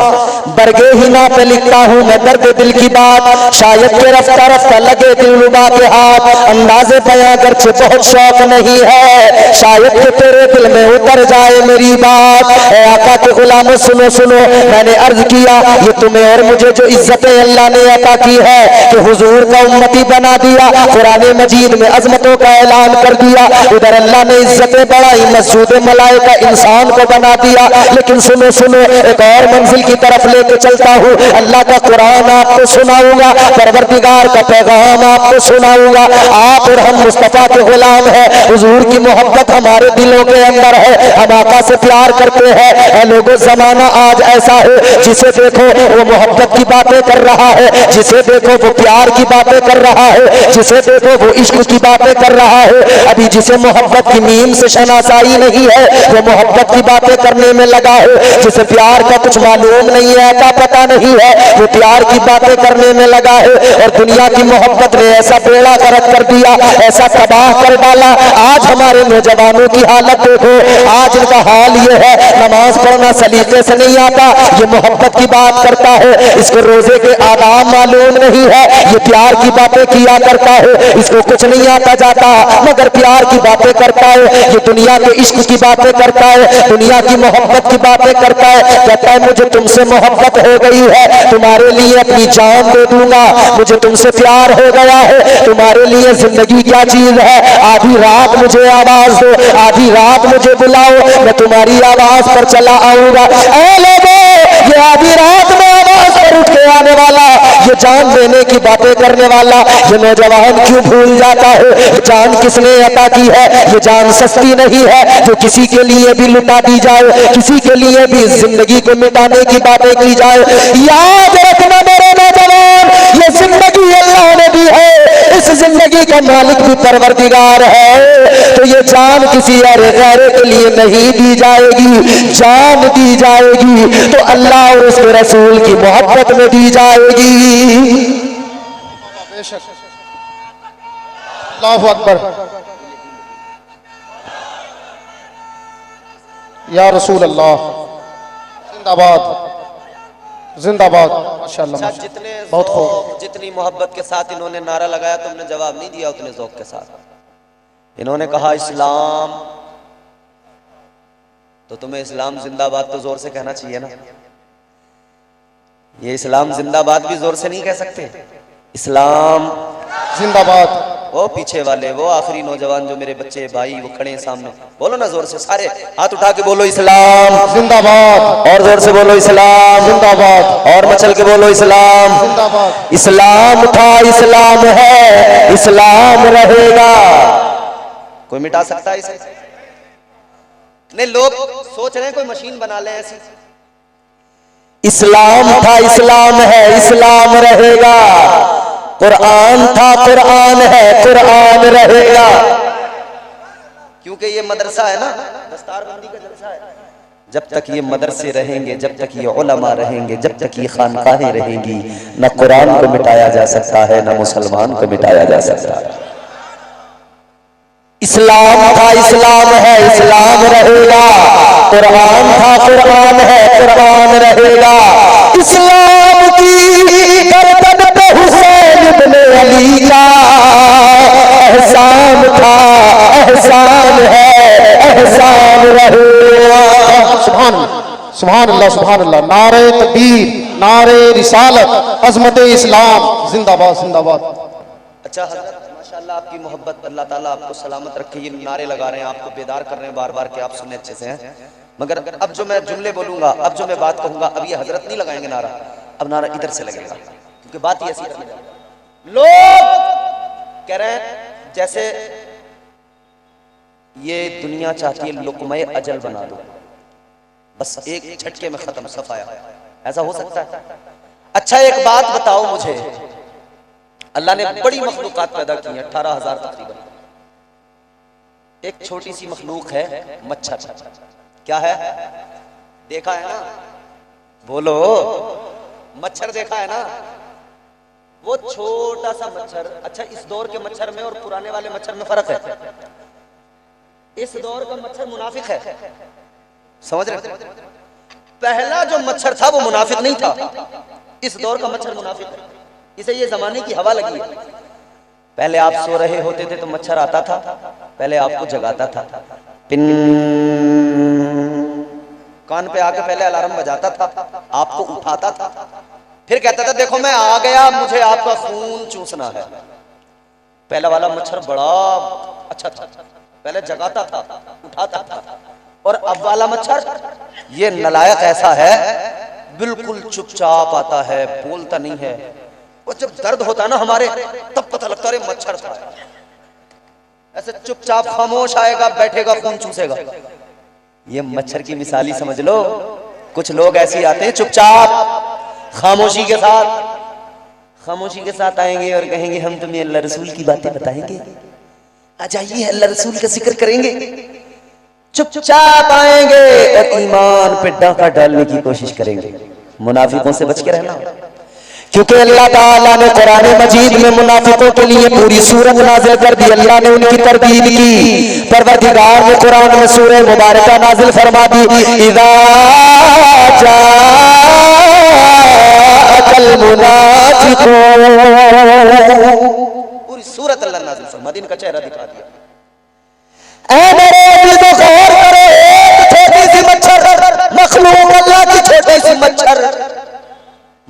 बरगे ही ना पे लिखता हूं मैं दर्द दिल की बात, शायद के रफ्ता रफ्ता लगे दिलरुबा के हाथ, अंदाज़े बयां गर्चे बहुत शौक नहीं है, शायद के तेरे दिल में उतर जाए मेरी बात। ऐ आका के गुलामों सुनो सुनो, मैंने अर्ज किया ये तुम्हें और मुझे जो इज्जतें अल्लाह ने अता की है, कि हुजूर का उम्मती बना दिया, कुरान मजीद में अजमतों का ऐलान कर दिया, उधर अल्लाह ने इज्जतें बढ़ाई, मस्जूद मलाइका इंसान को बना दिया। लेकिन सुनो सुनो, एक और मंजिल की तरफ लेके चलता हूँ, अल्लाह का कुरान आपको सुनाऊंगा, परवरदिगार का पैगाम आपको सुनाऊंगा। आप और हम मुस्तफा के गुलाम हैं, हुजूर की मोहब्बत हमारे दिलों के अंदर है, हम आका से प्यार करते हैं। लोगों जमाना आज ऐसा है, जिसे देखो वो मोहब्बत की बातें कर रहा है, जिसे देखो वो प्यार की बातें कर रहा है, जिसे देखो वो इश्क की बातें कर रहा है। अभी जिसे मोहब्बत की मीम से शनासाई नहीं है, वो मोहब्बत की बातें करने में लगा है। जिसे प्यार का कुछ मालूम नहीं है, का पता नहीं है, वो प्यार की बातें करने में लगा है। और दुनिया की मोहब्बत ने ऐसा बेड़ा गर्क कर दिया, ऐसा तबाह कर डाला। आज हमारे नौजवानों की हालत देखो, आज इनका हाल ये है, नमाज पढ़ना सलीके से नहीं आता, ये मोहब्बत की बात करता है, इसको रोजे के आदाब मालूम नहीं है, ये प्यार की बातें किया करता है, इसको कुछ नहीं आता जाता, मगर प्यार की बातें करता है। ये दुनिया के इश्क की बातें करता है, दुनिया की मोहब्बत की बातें करता है, कहता है मुझे तुमसे मोहब्बत हो गई है, तुम्हारे लिए अपनी जान दे दूंगा, मुझे तुमसे प्यार हो गया है, तुम्हारे लिए जिंदगी क्या चीज है, आधी रात मुझे आवाज दो, आधी रात मुझे बुलाओ, मैं तुम्हारी आवाज पर चला आऊंगा। ऐ लोगों, ये आधी रात में आवाज पर उठ के आने वाला, ये जान देने की बातें करने वाला ये नौजवान क्यों भूल जाता है जान किसने अता की है। ये जान सस्ती नहीं है जो किसी के लिए भी लुटा दी जाए, किसी के लिए भी जिंदगी को मिटाने की बातें की जाए। याद रखना मेरे नौजवान, ये जिंदगी अल्लाह ने दी है, इस जिंदगी का मालिक भी परवरदिगार है। तो ये जान किसी और गैर के लिए नहीं दी जाएगी, जान दी जाएगी तो अल्लाह और उसके रसूल की मोहब्बत में दी जाएगी। बेशक। अल्लाहु अकबर। या रसूल अल्लाह, जिंदाबाद जिंदाबाद। माशाअल्लाह, अच्छा, जितने बहुत खूब। ज़ौक़, जितनी मोहब्बत के साथ इन्होंने नारा लगाया, तुमने जवाब नहीं दिया उतने ज़ौक़ के साथ। इन्होंने कहा इस्लाम, तो तुम्हें इस्लाम जिंदाबाद तो जोर से कहना चाहिए ना। ये इस्लाम जिंदाबाद भी जोर से नहीं कह सकते। इस्लाम जिंदाबाद। वो पीछे वाले, वो आखिरी नौजवान जो मेरे बच्चे भाई वो खड़े हैं सामने, बोलो ना जोर से, सारे हाथ उठा के बोलो इस्लाम जिंदाबाद। और जोर से बोलो इस्लाम जिंदाबाद। और मचल के बोलो इस्लाम जिंदाबाद। इस्लाम था, इस्लाम है, इस्लाम रहेगा। कोई मिटा सकता है इसे? नहीं, लोग सोच रहे हैं कोई मशीन बना ले ऐसी। इस्लाम था, इस्लाम है, इस्लाम रहेगा। कुरान था, कुरान है, कुरान रहेगा। क्योंकि ये मदरसा है ना, दस्तारबंदी का जलसा है। जब तक ये मदरसे रहेंगे, जब तक ये उलमा रहेंगे, जब तक ये खानकाहें रहेंगी, न कुरान को मिटाया जा सकता है, न मुसलमान को मिटाया जा सकता है। इस्लाम था, इस्लाम है, इस्लाम रहेगा। कुरान था, कुरान है, कुरान रहेगा। इस्लाम की गर्दन पे हुसैन इब्ने अली का एहसान था, एहसान है, एहसान रहेगा। सुभान सुभान अल्लाह, सुभान अल्लाह। नारे तकबीर, नारे रिसालत, अजमत इस्लाम, जिंदाबाद जिंदाबाद। अच्छा हज़रत, माशाअल्लाह आपकी मोहब्बत, अल्लाह ताला आपको सलामत रखे। ये नारे लगा रहे हैं, आपको बेदार कर रहे हैं बार बार कि आप सुने अच्छे से हैं। मगर अब जो मैं जुमले बोलूंगा, अब जो मैं बात कहूंगा, अब ये हजरत नहीं लगाएंगे नारा, अब नारा इधर से लगेगा, क्योंकि बात ही ऐसी है। लोग कह रहे हैं जैसे ये दुनिया चाहती है लुक़्मा अजल बना दो, बस एक झटके में खत्म, सफाया। ऐसा हो सकता है? अच्छा एक बात बताओ मुझे, अल्लाह ने बड़ी मखलूकात पैदा की है, 18,000 तकरीबन। एक छोटी सी मखलूक है मच्छर। क्या है? देखा है ना? बोलो, मच्छर देखा है ना? वो छोटा सा मच्छर। अच्छा, इस दौर के मच्छर में और पुराने वाले मच्छर में फर्क है। इस दौर का मच्छर मुनाफिक है, समझ रहे? पहला जो मच्छर था वो मुनाफिक नहीं था, इस दौर का मच्छर मुनाफिक है। इसे ये जमाने की हवा लगी है। पहले आप सो रहे होते थे तो मच्छर आता था, पहले आपको जगाता था, पिन कान पे आके पहले अलार्म बजाता था, आपको उठाता था, फिर कहता था देखो मैं आ गया, मुझे आपका खून चूसना है। पहला वाला मच्छर बड़ा अच्छा था, पहले जगाता था, उठाता था। और अब वाला मच्छर ये नलायक ऐसा है, बिल्कुल चुपचाप आता है, बोलता नहीं है। और जब दर्द होता है ना हमारे, तब पता लगता है मच्छर था। ऐसे चुपचाप खामोश आएगा, बैठेगा, खून चूसेगा। ये मच्छर की मिसाली समझ लो। कुछ लोग ऐसे आते हैं चुपचाप खामोशी के साथ आएंगे और कहेंगे हम तुम्हें अल्लाह रसूल की बातें बताएंगे, आ जाइए अल्लाह रसूल का जिक्र करेंगे। चुपचाप आएंगे और ईमान पे डाका डालने की कोशिश करेंगे। मुनाफिकों से बच के रहना, क्योंकि अल्लाह ताला ने कुरान मजीद में मुनाफिकों के लिए पूरी सूरत नाजिल कर दी। अल्लाह ने उनकी तरदीद की। परवरदिगार ने कुरान में सूरह मुबारका नाजिल फरमा दी, इज़ा जाअकल मुनाफिकून। पूरी सूरत अल्लाह नाजिल फरमा दी, इनका चेहरा दिखा दिया। ऐ मेरे दिल को गौर करो, एक छोटी सी मच्छर, मखलूक अल्लाह की छोटी सी मच्छर।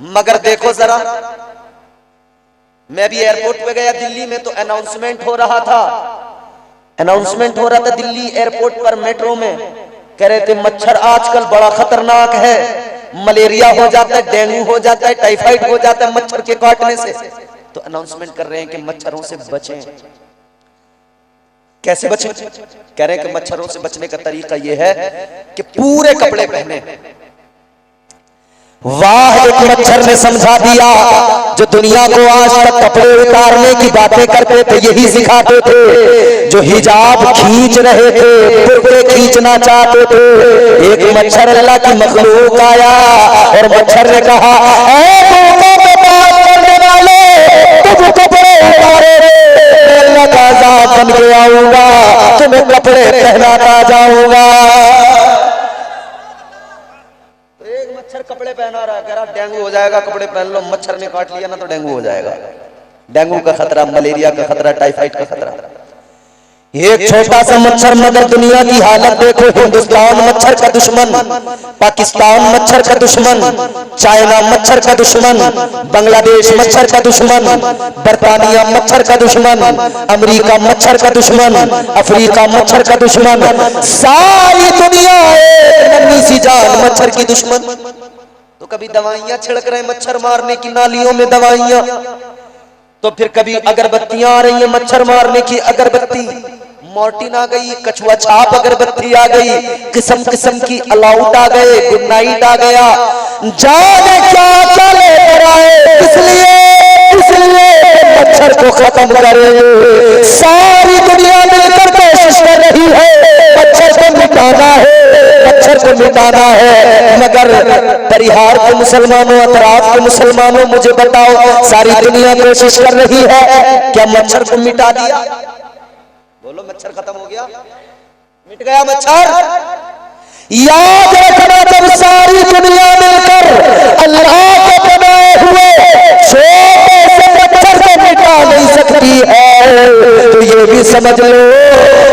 मगर देखो जरा, मैं भी एयरपोर्ट पे गया दिल्ली में, तो अनाउंसमेंट हो रहा था दिल्ली एयरपोर्ट पर, मेट्रो में। कह रहे थे मच्छर आजकल बड़ा खतरनाक है, मलेरिया हो जाता है, डेंगू हो जाता है, टाइफाइड हो जाता है मच्छर के काटने से। तो अनाउंसमेंट कर रहे हैं कि मच्छरों से बचें। कैसे बचें? कह रहे हैं कि मच्छरों से बचने का तरीका यह है कि पूरे कपड़े पहने। वाह, एक मच्छर ने समझा दिया। जो दुनिया को आज तक कपड़े उतारने की बातें करते थे यही सिखाते थे, जो हिजाब खींच रहे थे, बुर्के खींचना चाहते थे, एक मच्छर अल्लाह की मखलूक आया और मच्छर ने कहा, ऐ बुर्कों पे बात करने वाले, तुम कपड़े उतारे, मैं अल्लाह का अज़ाब बन के आऊंगा, तुम्हें कपड़े पहनाता जाऊंगा। मच्छर कपड़े पहना रहा है, कह रहा डेंगू हो जाएगा, कपड़े पहन लो। मच्छर ने काट लिया ना तो डेंगू हो जाएगा। डेंगू का खतरा, मलेरिया का खतरा, टाइफाइड का खतरा। एक छोटा सा मच्छर मगर दुनिया की हालत देखो। हिंदुस्तान मच्छर का दुश्मन, पाकिस्तान मच्छर का दुश्मन, चाइना मच्छर का दुश्मन, बांग्लादेश मच्छर का दुश्मन, बर्तानिया मच्छर का दुश्मन, अमेरिका मच्छर का दुश्मन, अफ्रीका मच्छर का दुश्मन, सारी दुनिया एक नन्ही सी जान मच्छर की दुश्मन। तो कभी दवाइयां छिड़क रहे हैं मच्छर मारने की, नालियों में दवाइयां, तो फिर कभी अगरबत्तियां आ रही हैं मच्छर मारने की अगरबत्ती, मॉर्टिन आ गई, कछुआ छाप अगरबत्ती आ गई, किस्म किस्म की अलाउट आ गए, गुड नाइट आ गया, जाने क्या क्या लेकर आए। इसलिए मच्छर को खत्म करेंगे। सारी दुनिया मिलकर कोशिश कर रही है, मच्छर को मिटाना है, मच्छर को मिटाना है। मगर परिहार के मुसलमानों, अतराफ के मुसलमानों, मुझे बताओ, सारी दुनिया कोशिश कर रही है, क्या मच्छर को मिटा दिया? बोलो, मच्छर खत्म हो गया? मिट गया मच्छर? याद रखना, जब सारी दुनिया मिलकर अल्लाह को बनाए हुए छोटे से मच्छर को मिटा नहीं सकती है, तो ये भी समझ लो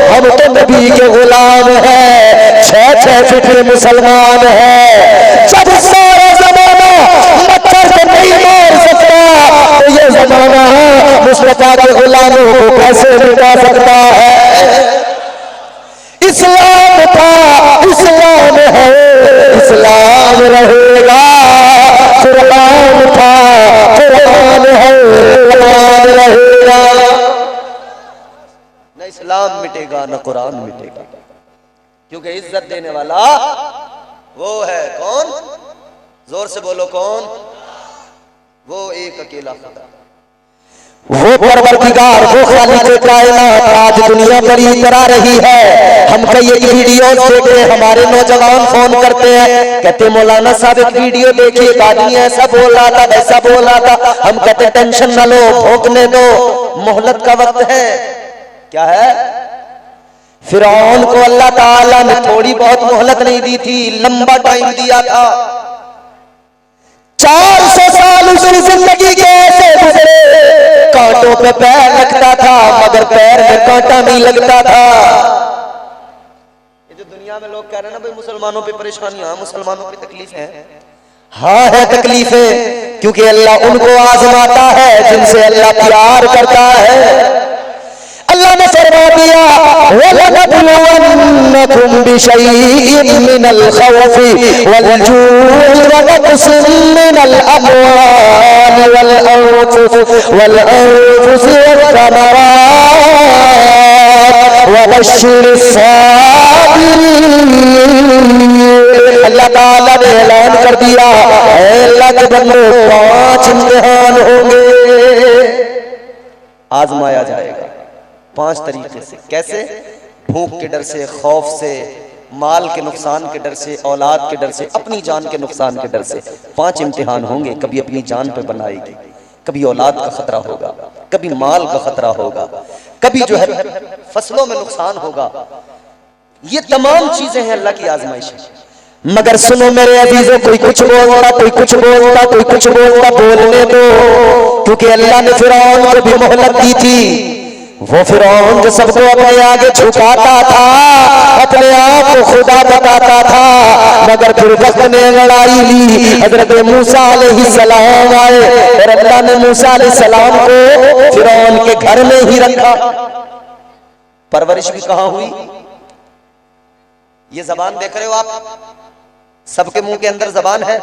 हम तो नबी के गुलाम हैं, 6-6 फीट के मुसलमान हैं। जब सारा जमाना मच्छर को नहीं मार सकता, तो ये जमाना मुस्तफा के गुलामों को कैसे मिटा सकता है? इस्लाम था, इस्लाम है, इस्लाम रहेगा। कुरान था, कुरान है, कुरान रहेगा। न इस्लाम मिटेगा न कुरान मिटेगा, क्योंकि इज्जत देने वाला वो है कौन? जोर से बोलो, कौन? वो एक अकेला खुदा, वो परवरदिगार, वो खालिक कायनात आज दुनिया पर ही करा रही है। हम कई एक वीडियो देख रहे, हमारे नौजवान फोन करते हैं, कहते मौलाना साहब एक वीडियो देखिए, एक आदमी ऐसा बोल रहा था, वैसा बोल रहा था। हम कहते टेंशन न लो, भोंकने दो, मोहलत का वक्त है। क्या है? फिरौन को अल्लाह ताला ने थोड़ी बहुत मोहलत नहीं दी थी, लंबा टाइम दिया था। 400 साल उसकी जिंदगी के ऐसे गुजरे, कांटों पे पैर रखता था मगर पैर में कांटा नहीं लगता था। ये जो दुनिया में लोग कह रहे हैं ना भाई मुसलमानों पे परेशानियां, मुसलमानों पे तकलीफ है, हाँ है तकलीफें, क्योंकि अल्लाह उनको आजमाता है जिनसे अल्लाह प्यार करता है। अल्लाह ने फरमा दिया, वलनबलुवन्नकुम बिशैइन मिनल खौफि वल-जू'i व नक़्सिन मिनल अमवालि वल-अनफुसि वथ-थमरात व बश्शिरिस साबिरीन। अल्लाह ताला ने ऐलान कर दिया, अल्लाह के बंदो 5 इम्तिहान होंगे, आजमाया जाएगा 5 तरीके से। कैसे? भूख के डर से, खौफ से, माल के नुकसान के डर से, औलाद के डर से, अपनी जान के नुकसान के डर से। 5 इम्तिहान होंगे। कभी अपनी जान पे बनाएगी, कभी औलाद का खतरा होगा, कभी माल का खतरा होगा, कभी जो है फसलों में नुकसान होगा। ये तमाम चीजें हैं अल्लाह की आजमाइश। मगर सुनो मेरे अजीजों, कोई कुछ बोलता, कोई कुछ बोलता, कोई कुछ बोलता, बोलने दो, क्योंकि अल्लाह ने फिरौन को भी मोहलत दी थी। वो फिरौन जो सबको अपने आगे झुकाता था, अपने आप को खुदा बताता था, मगर फिर वक्त ने लड़ाई ली। हजरत मूसा अलैहिस्सलाम आए और अल्लाह ने मूसा अलैहिस्सलाम को फिरौन के घर में ही रखा। परवरिश भी कहाँ हुई? ये जबान देख रहे हो आप? सबके मुंह के अंदर जबान है,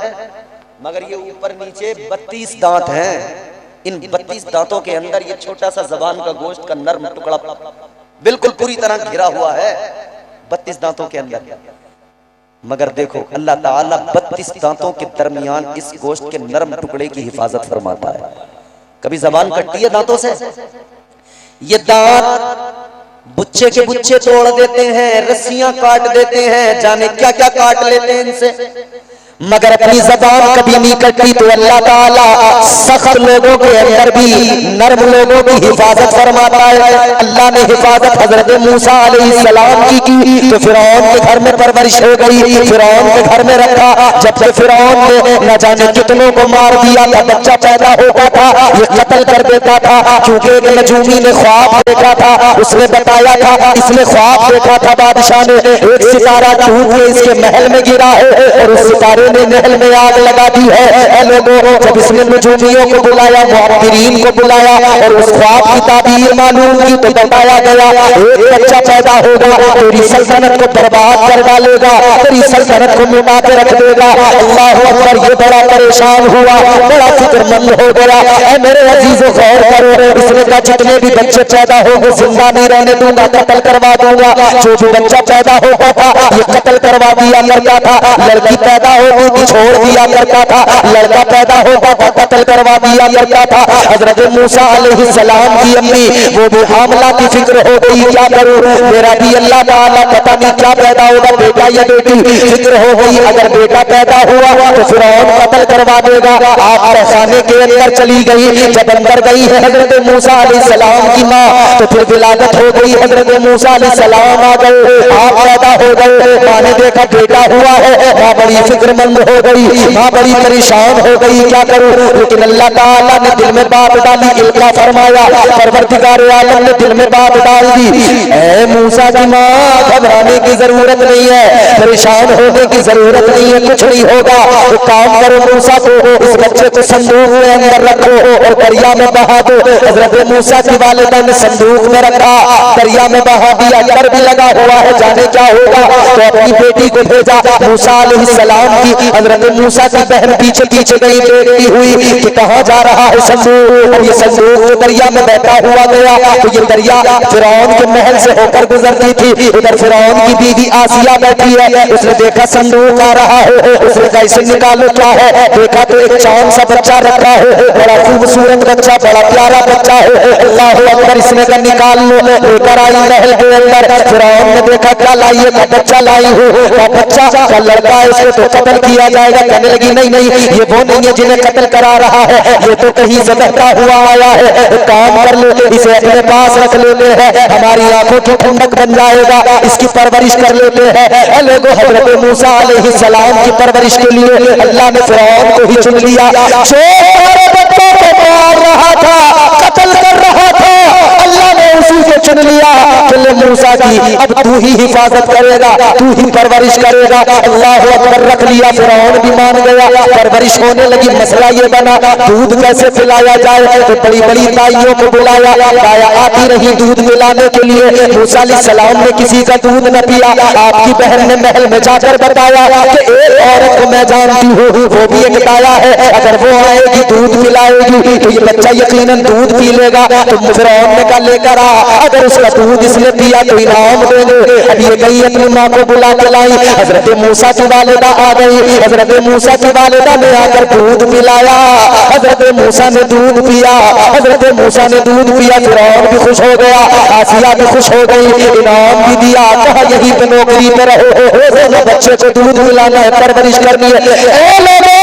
मगर ये ऊपर नीचे 32 दांत हैं। इन 32 दांतों के अंदर ये छोटा सा जबान का गोश्त का नर्म टुकड़ा बिल्कुल पूरी तरह घिरा हुआ है 32 दांतों के अंदर। मगर देखो अल्लाह ताला 32 दांतों के दरमियान इस गोश्त के नर्म टुकड़े की हिफाजत फरमाता है। कभी जबान कटती है दांतों से? ये दांत बुच्चे के बुच्चे तोड़ देते हैं, रस्सियां काट देते हैं, जाने क्या क्या काट लेते हैं इनसे, मगर अपनी जबान कभी नहीं कटती। तो अल्लाह ताला सख्त लोगों के अंदर भी नर्म लोगों की हिफाजत फरमाता है। अल्लाह ने हिफाजत हजरत मूसा अलैहिस्सलाम की तो फिरौन के घर में परवरिश हो गई, फिरौन के घर में रखा। जब से फिरौन ने न जाने कितनों को मार दिया था, बच्चा पैदा होता था ये कत्ल कर देता था, क्योंकि एक नजूमी ने ख्वाब देखा था, उसने बताया था, इसने ख्वाब देखा था बादशाह ने एक सितारा टूट के इसके महल में गिरा है और उस सितारे ने महल में आग लगा दी है। लोगों जब इसने नजूमियों को बुलाया, मुअत्तिरीन को बुलाया और उस ख्वाब की ताबीर मालूम की तो बताया गया एक बच्चा पैदा होगा, तेरी सल्तनत को बर्बाद कर डालेगा, तेरी सल्तनत को मिटा के रख देगा। अल्लाह अकबर। ये बड़ा परेशान हुआ, बड़ा फिक्रमंद हो गया। ऐ मेरे अजीजों गौर करो, इसने कहा जितने भी बच्चे पैदा होंगे जिंदा नहीं रहने दूंगा, कत्ल करवा दूंगा। जो भी बच्चा पैदा होता था ये कत्ल करवा दिया करता था, लड़की पैदा होगी तो छोड़ दिया करता था, लड़का पैदा होता था कत्ल करवा दिया करता था। हजरत मूसा अलैहिस्सलाम की अम्मी वो भी हामला की फिक्र हो गई, क्या करूं मेरा भी अल्लाह ताला पता नहीं क्या पैदा होगा, बेटा या बेटी, फिक्र हो गई। अगर बेटा पैदा हुआ तो फिरौन कत्ल करवा देगा। आप तहखाने के अंदर चली गई, जब अंदर गई है हजरत मूसा अलैहिस्सलाम की माँ तो फिर विलादत हो गई। हजरत मूसा अलैहिस्सलाम आ गए, आप पैदा हो गए, माँ ने देखा बेटा हुआ है, माँ बड़ी फिक्रमंद हो गई, माँ बड़ी परेशान हो गई, क्या करूं। लेकिन अल्लाह ताला ने दिल में बात डाली, इल्का फरमाया, परवरदिगार आलम ने दिल में बात डाल दी, ऐ मूसा की माँ घबराने की जरूरत नहीं है, परेशान होने की जरूरत नहीं है, कुछ नहीं होगा। तो काम करो मूसा को इस बच्चे को संदूक में अंदर रखो और दरिया में बहा दो। हजरत मूसा की वालिदा ने संदूक में रखा, दरिया में बहा दिया, डर भी लगा हुआ है जाने क्या होगा। तो अपनी बेटी को भेजा मूसा अलैहिस्सलाम की। हजरत मूसा की बहन पीछे पीछे गई, देखती हुई कि कहाँ जा रहा है संदूक। और ये संदूक जो दरिया में बैठा हुआ गया तो ये दरिया फिरौन के महल से होकर गुजरती थी। उधर फिरौन की बीवी आसिया बैठी है, उसने देखा संदूक आ रहा है, उसने कहा इसे निकालो क्या है। देखा तो एक चांद सा बच्चा रखा है, बड़ा खूबसूरत बच्चा, बड़ा प्यारा बच्चा है। अल्लाह अकबर। इसने कहा निकाल लो, लेकर आई महल के अंदर। फिरौन ने देखा क्या लाई है, का बच्चा लाई हूँ, का बच्चा का लड़का है, इसको तो कत्ल किया जाएगा। कहने लगी नहीं नहीं ये वो नहीं है जिन्हें कत्ल करा रहा है, ये तो कहीं से बहता हुआ आया है। एक काम कर लो इसे अपने पास रख लेते हैं, हमारी आंखों की ठंडक बन जाएगा, इसकी परवरिश कर लेते हैं। लोगों हजरत मूसा अलैहिस्सलाम की परवरिश के लिए अल्लाह ने फिरौन को ही चुन लिया। छोटे बच्चों को मार रहा था, कत्ल कर रहा था, अल्लाह ने उसी को चुन लिया। चले मूसा की अब तू ही हिफाजत करेगा, तू ही परवरिश करेगा। अल्लाह अकबर। रख लिया, फिरौन भी मान गया। परवरिश होने लगी, मसला ये बना दूध कैसे पिलाया जाए। तो बड़ी बड़ी ताइयों को बुलाया, ताया आती रही दूध मिलाने के लिए। मूसा अलैहिस्सलाम ने किसी का दूध न पिया। आपकी बहन ने महल में जाकर बताया कि एक औरत को मैं जानती हूँ, वो भी एक ताया है, अगर वो आएगी दूध पिलाएगी तो ये बच्चा यकीनन दूध पी लेगा। तो फिरौन ने कहा लेकर आ, अगर उसका दूध इसने पिया तो इनाम देंगे। अब ये गई अपनी माँ को बुला के लाई। हजरत मूसा की वालिदा आ गई, हजरत मूसा की वालिदा ने आकर दूध पिलाया, हजरत मूसा ने दूध पिया, हजरत मूसा ने दूध पिया। फिरौन भी खुश हो गया, आसिया भी खुश हो गई, इनाम भी दिया, कहा यहीं पे नौकरी पे रहो, रोजाना बच्चे को दूध पिलाना है, परवरिश करनी है। ए लोगों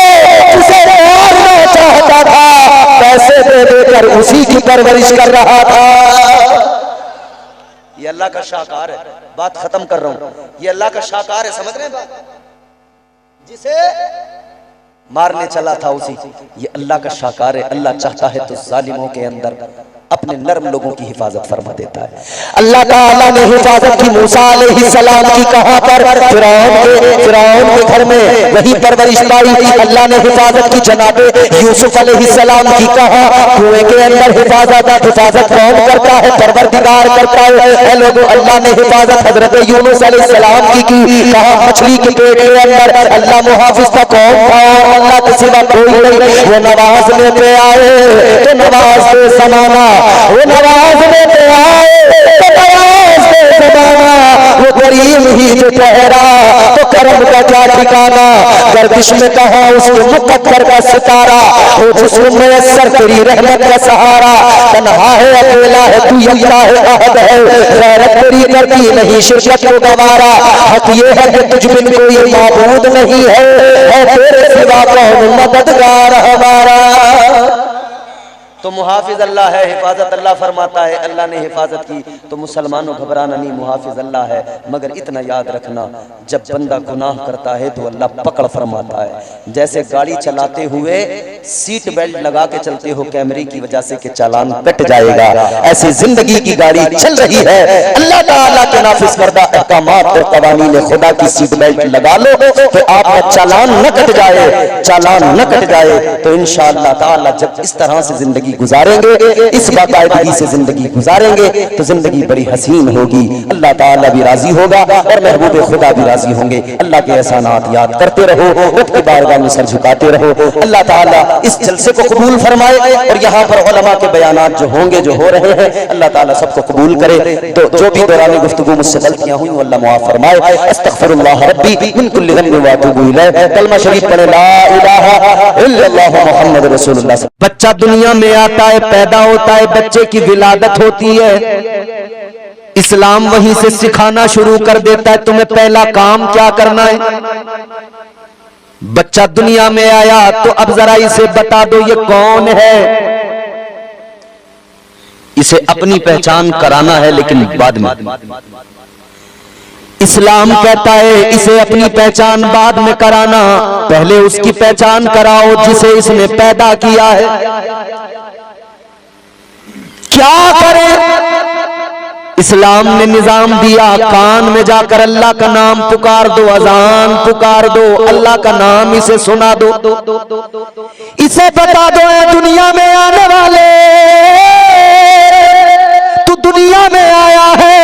उसे मारना चाहता था, पैसे दे देकर उसी की परवरिश कर रहा था। ये अल्लाह का शाहकार है। बात खत्म कर रहा हूं, ये अल्लाह का शाहकार है, समझ रहे हैं बात? जिसे मारने चला था उसी, ये अल्लाह का शाहकार है। अल्लाह चाहता है तो जालिमों के अंदर अपने नर्म लोगों की हिफाजत फरमा देता है। अल्लाह ताला ने हिफाजत की मूसा अलैहिस्सलाम की कहां पर, फिरौन के घर में वही परवरिश पाई। अल्लाह ने हिफाजत की जनाबे यूसुफ अलैहिस्सलाम की कहां, कुएं के अंदर हिफाजत कौन करता है? परवरदिगार करता है। लोगों, अल्लाह ने हिफाजत हजरत यूनुस अलैहिस्सलाम की कहां? मछली के पेट के अंदर। अल्लाह मुहाफिज का कौन था? अल्लाह के सिवा कोई नहीं। वो नवाज लेते आए तो नवाज पे समाना, वो नवाज लेते आए तो नवाज पे समाना, वो करीम ही जो ठहरा तो करम का क्या ठिकाना। गर्दिश में कहा उसके मुकद्दर का सितारा, वो जिसमें मुयस्सर तेरी रहमत का सहारा। तन्हा है अकेला है तू, यकता है अहद है, गैरत तेरी करती नहीं शिरकत को गवारा। हक ये है कि तुझ बिन कोई माबूद नहीं है तेरे सिवा कौन मददगार हमारा। तो मुहाफिज अल्लाह है, हिफाजत अल्लाह फरमाता है। अल्लाह ने हिफाजत की तो मुसलमानों घबराना नहीं, मुहाफिज अल्लाह है। मगर इतना याद रखना, जब बंदा गुनाह करता है तो अल्लाह पकड़ फरमाता है। जैसे गाड़ी चलाते हुए सीट बेल्ट लगा के चलते हो कैमरे की वजह से कि चालान कट जाएगा, ऐसी जिंदगी की गाड़ी चल रही है। अल्लाह ताला के नाफिज करदा अहकामात और कवानीन खुदा की सीट बेल्ट लगा लो तो आपका चालान न कट जाए, चालान न कट जाए। तो इंशाअल्लाह ताला जब इस तरह से जिंदगी गुजारेंगे, इस बाकायदगी से जिंदगी गुजारेंगे तो जिंदगी बड़ी हसीन होगी। अल्लाह ताला भी राजी होगा और महबूब खुदा भी राजी होंगे। अल्लाह के एहसानात याद करते रहो, उसकी बारगाह में सर झुकाते रहो। अल्लाह ताला इस जलसे को कबूल फरमाए और यहाँ पर उलमा के बयानात जो होंगे, जो हो रहे हैं, अल्लाह ताला सबको कबूल करे। तो जो भी दौरान गुफ्तगू मुझसे गलतियां हुई अल्लाह मुआफ फरमाए। अस्तगफिरुल्लाह रब्बी मिन कुल्लि ज़ंबि व अतूबु इलैह। कलमा शरीफ पढ़े ला इलाहा इल्लल्लाह मुहम्मद रसूलुल्लाह। बच्चा दुनिया में आता है, पैदा होता है, बच्चे की विलादत होती है, इस्लाम वहीं से सिखाना शुरू कर देता है तुम्हें पहला काम क्या करना है। बच्चा दुनिया में आया तो अब जरा इसे बता दो ये कौन है। इसे अपनी पहचान कराना है लेकिन बाद में। इस्लाम कहता है इसे अपनी पहचान बाद में कराना, पहले उसकी पहचान कराओ जिसे इसने पैदा किया है। क्या करे? इस्लाम ने निजाम दिया, कान में जाकर अल्लाह का नाम पुकार दो, अजान पुकार दो, अल्लाह का नाम इसे सुना दो, इसे बता दो दुनिया में आने वाले, तू दुनिया में आया है,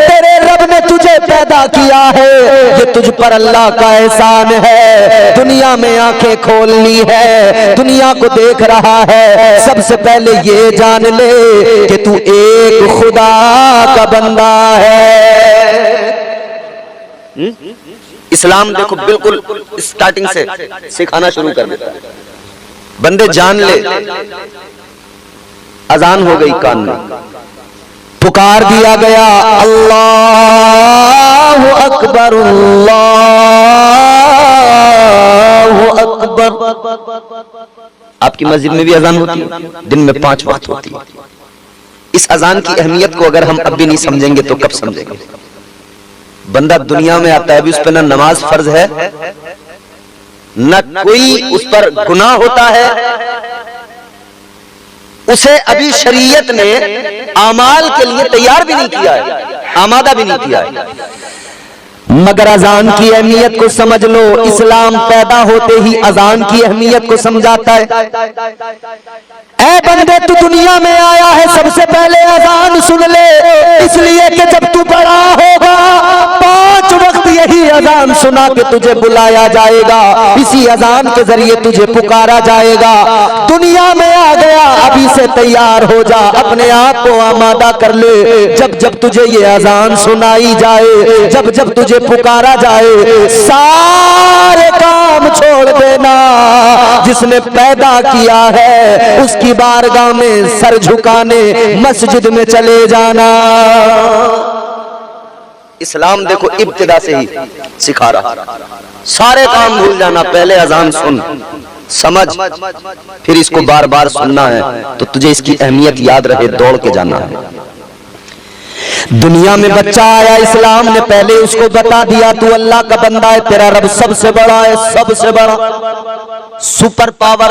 तेरे रब ने तुझे पैदा किया है, ये तुझ पर अल्लाह का एहसान है। दुनिया में आंखें खोलनी है, दुनिया को देख रहा है, सबसे पहले ये जान ले कि तू एक खुदा का बंदा है। इस्लाम देखो बिल्कुल स्टार्टिंग से सिखाना शुरू कर देता है। बंदे जान ले, अजान हो गई कान में, पुकार दिया गया अल्लाहु अकबर अल्लाहु अकबर। आपकी मस्जिद में भी अजान होती है, दिन में 5 वक्त होती है। इस अजान की अहमियत को अगर हम अब भी नहीं समझेंगे तो कब समझेंगे। बंदा दुनिया में आता है, अभी उस पर ना नमाज फर्ज है, न कोई उस पर गुनाह होता है, उसे अभी शरीयत ने आमाल के लिए तैयार भी नहीं किया है, आमादा भी नहीं किया है। मगर अजान की अहमियत को समझ लो, इस्लाम पैदा होते ही अजान की अहमियत को समझाता है। ऐ बंदे तू दुनिया में आया है, सबसे पहले अजान सुन ले, इसलिए कि जब तू बड़ा होगा 5 वक्त यही अजान सुना के तुझे बुलाया जाएगा, इसी अजान के जरिए तुझे पुकारा जाएगा। दुनिया में आ गया, अभी से तैयार हो जा, अपने आप को आमादा कर ले। जब जब तुझे ये अजान सुनाई जाए, जब जब तुझे पुकारा जाए, सारे काम छोड़ देना। जिसने पैदा किया है उसकी बारगाह में सर झुकाने मस्जिद में चले जाना। इस्लाम देखो इब्तिदा से ही सिखा रहा, सारे काम भूल जाना, पहले अजान सुन, समझ, फिर इसको बार बार सुनना है तो तुझे इसकी अहमियत याद रहे, दौड़ के जाना है। दुनिया में बच्चा आया, इस्लाम ने पहले उसको बता दिया तू अल्लाह का बंदा है, तेरा रब सबसे बड़ा है, सबसे बड़ा सुपर पावर।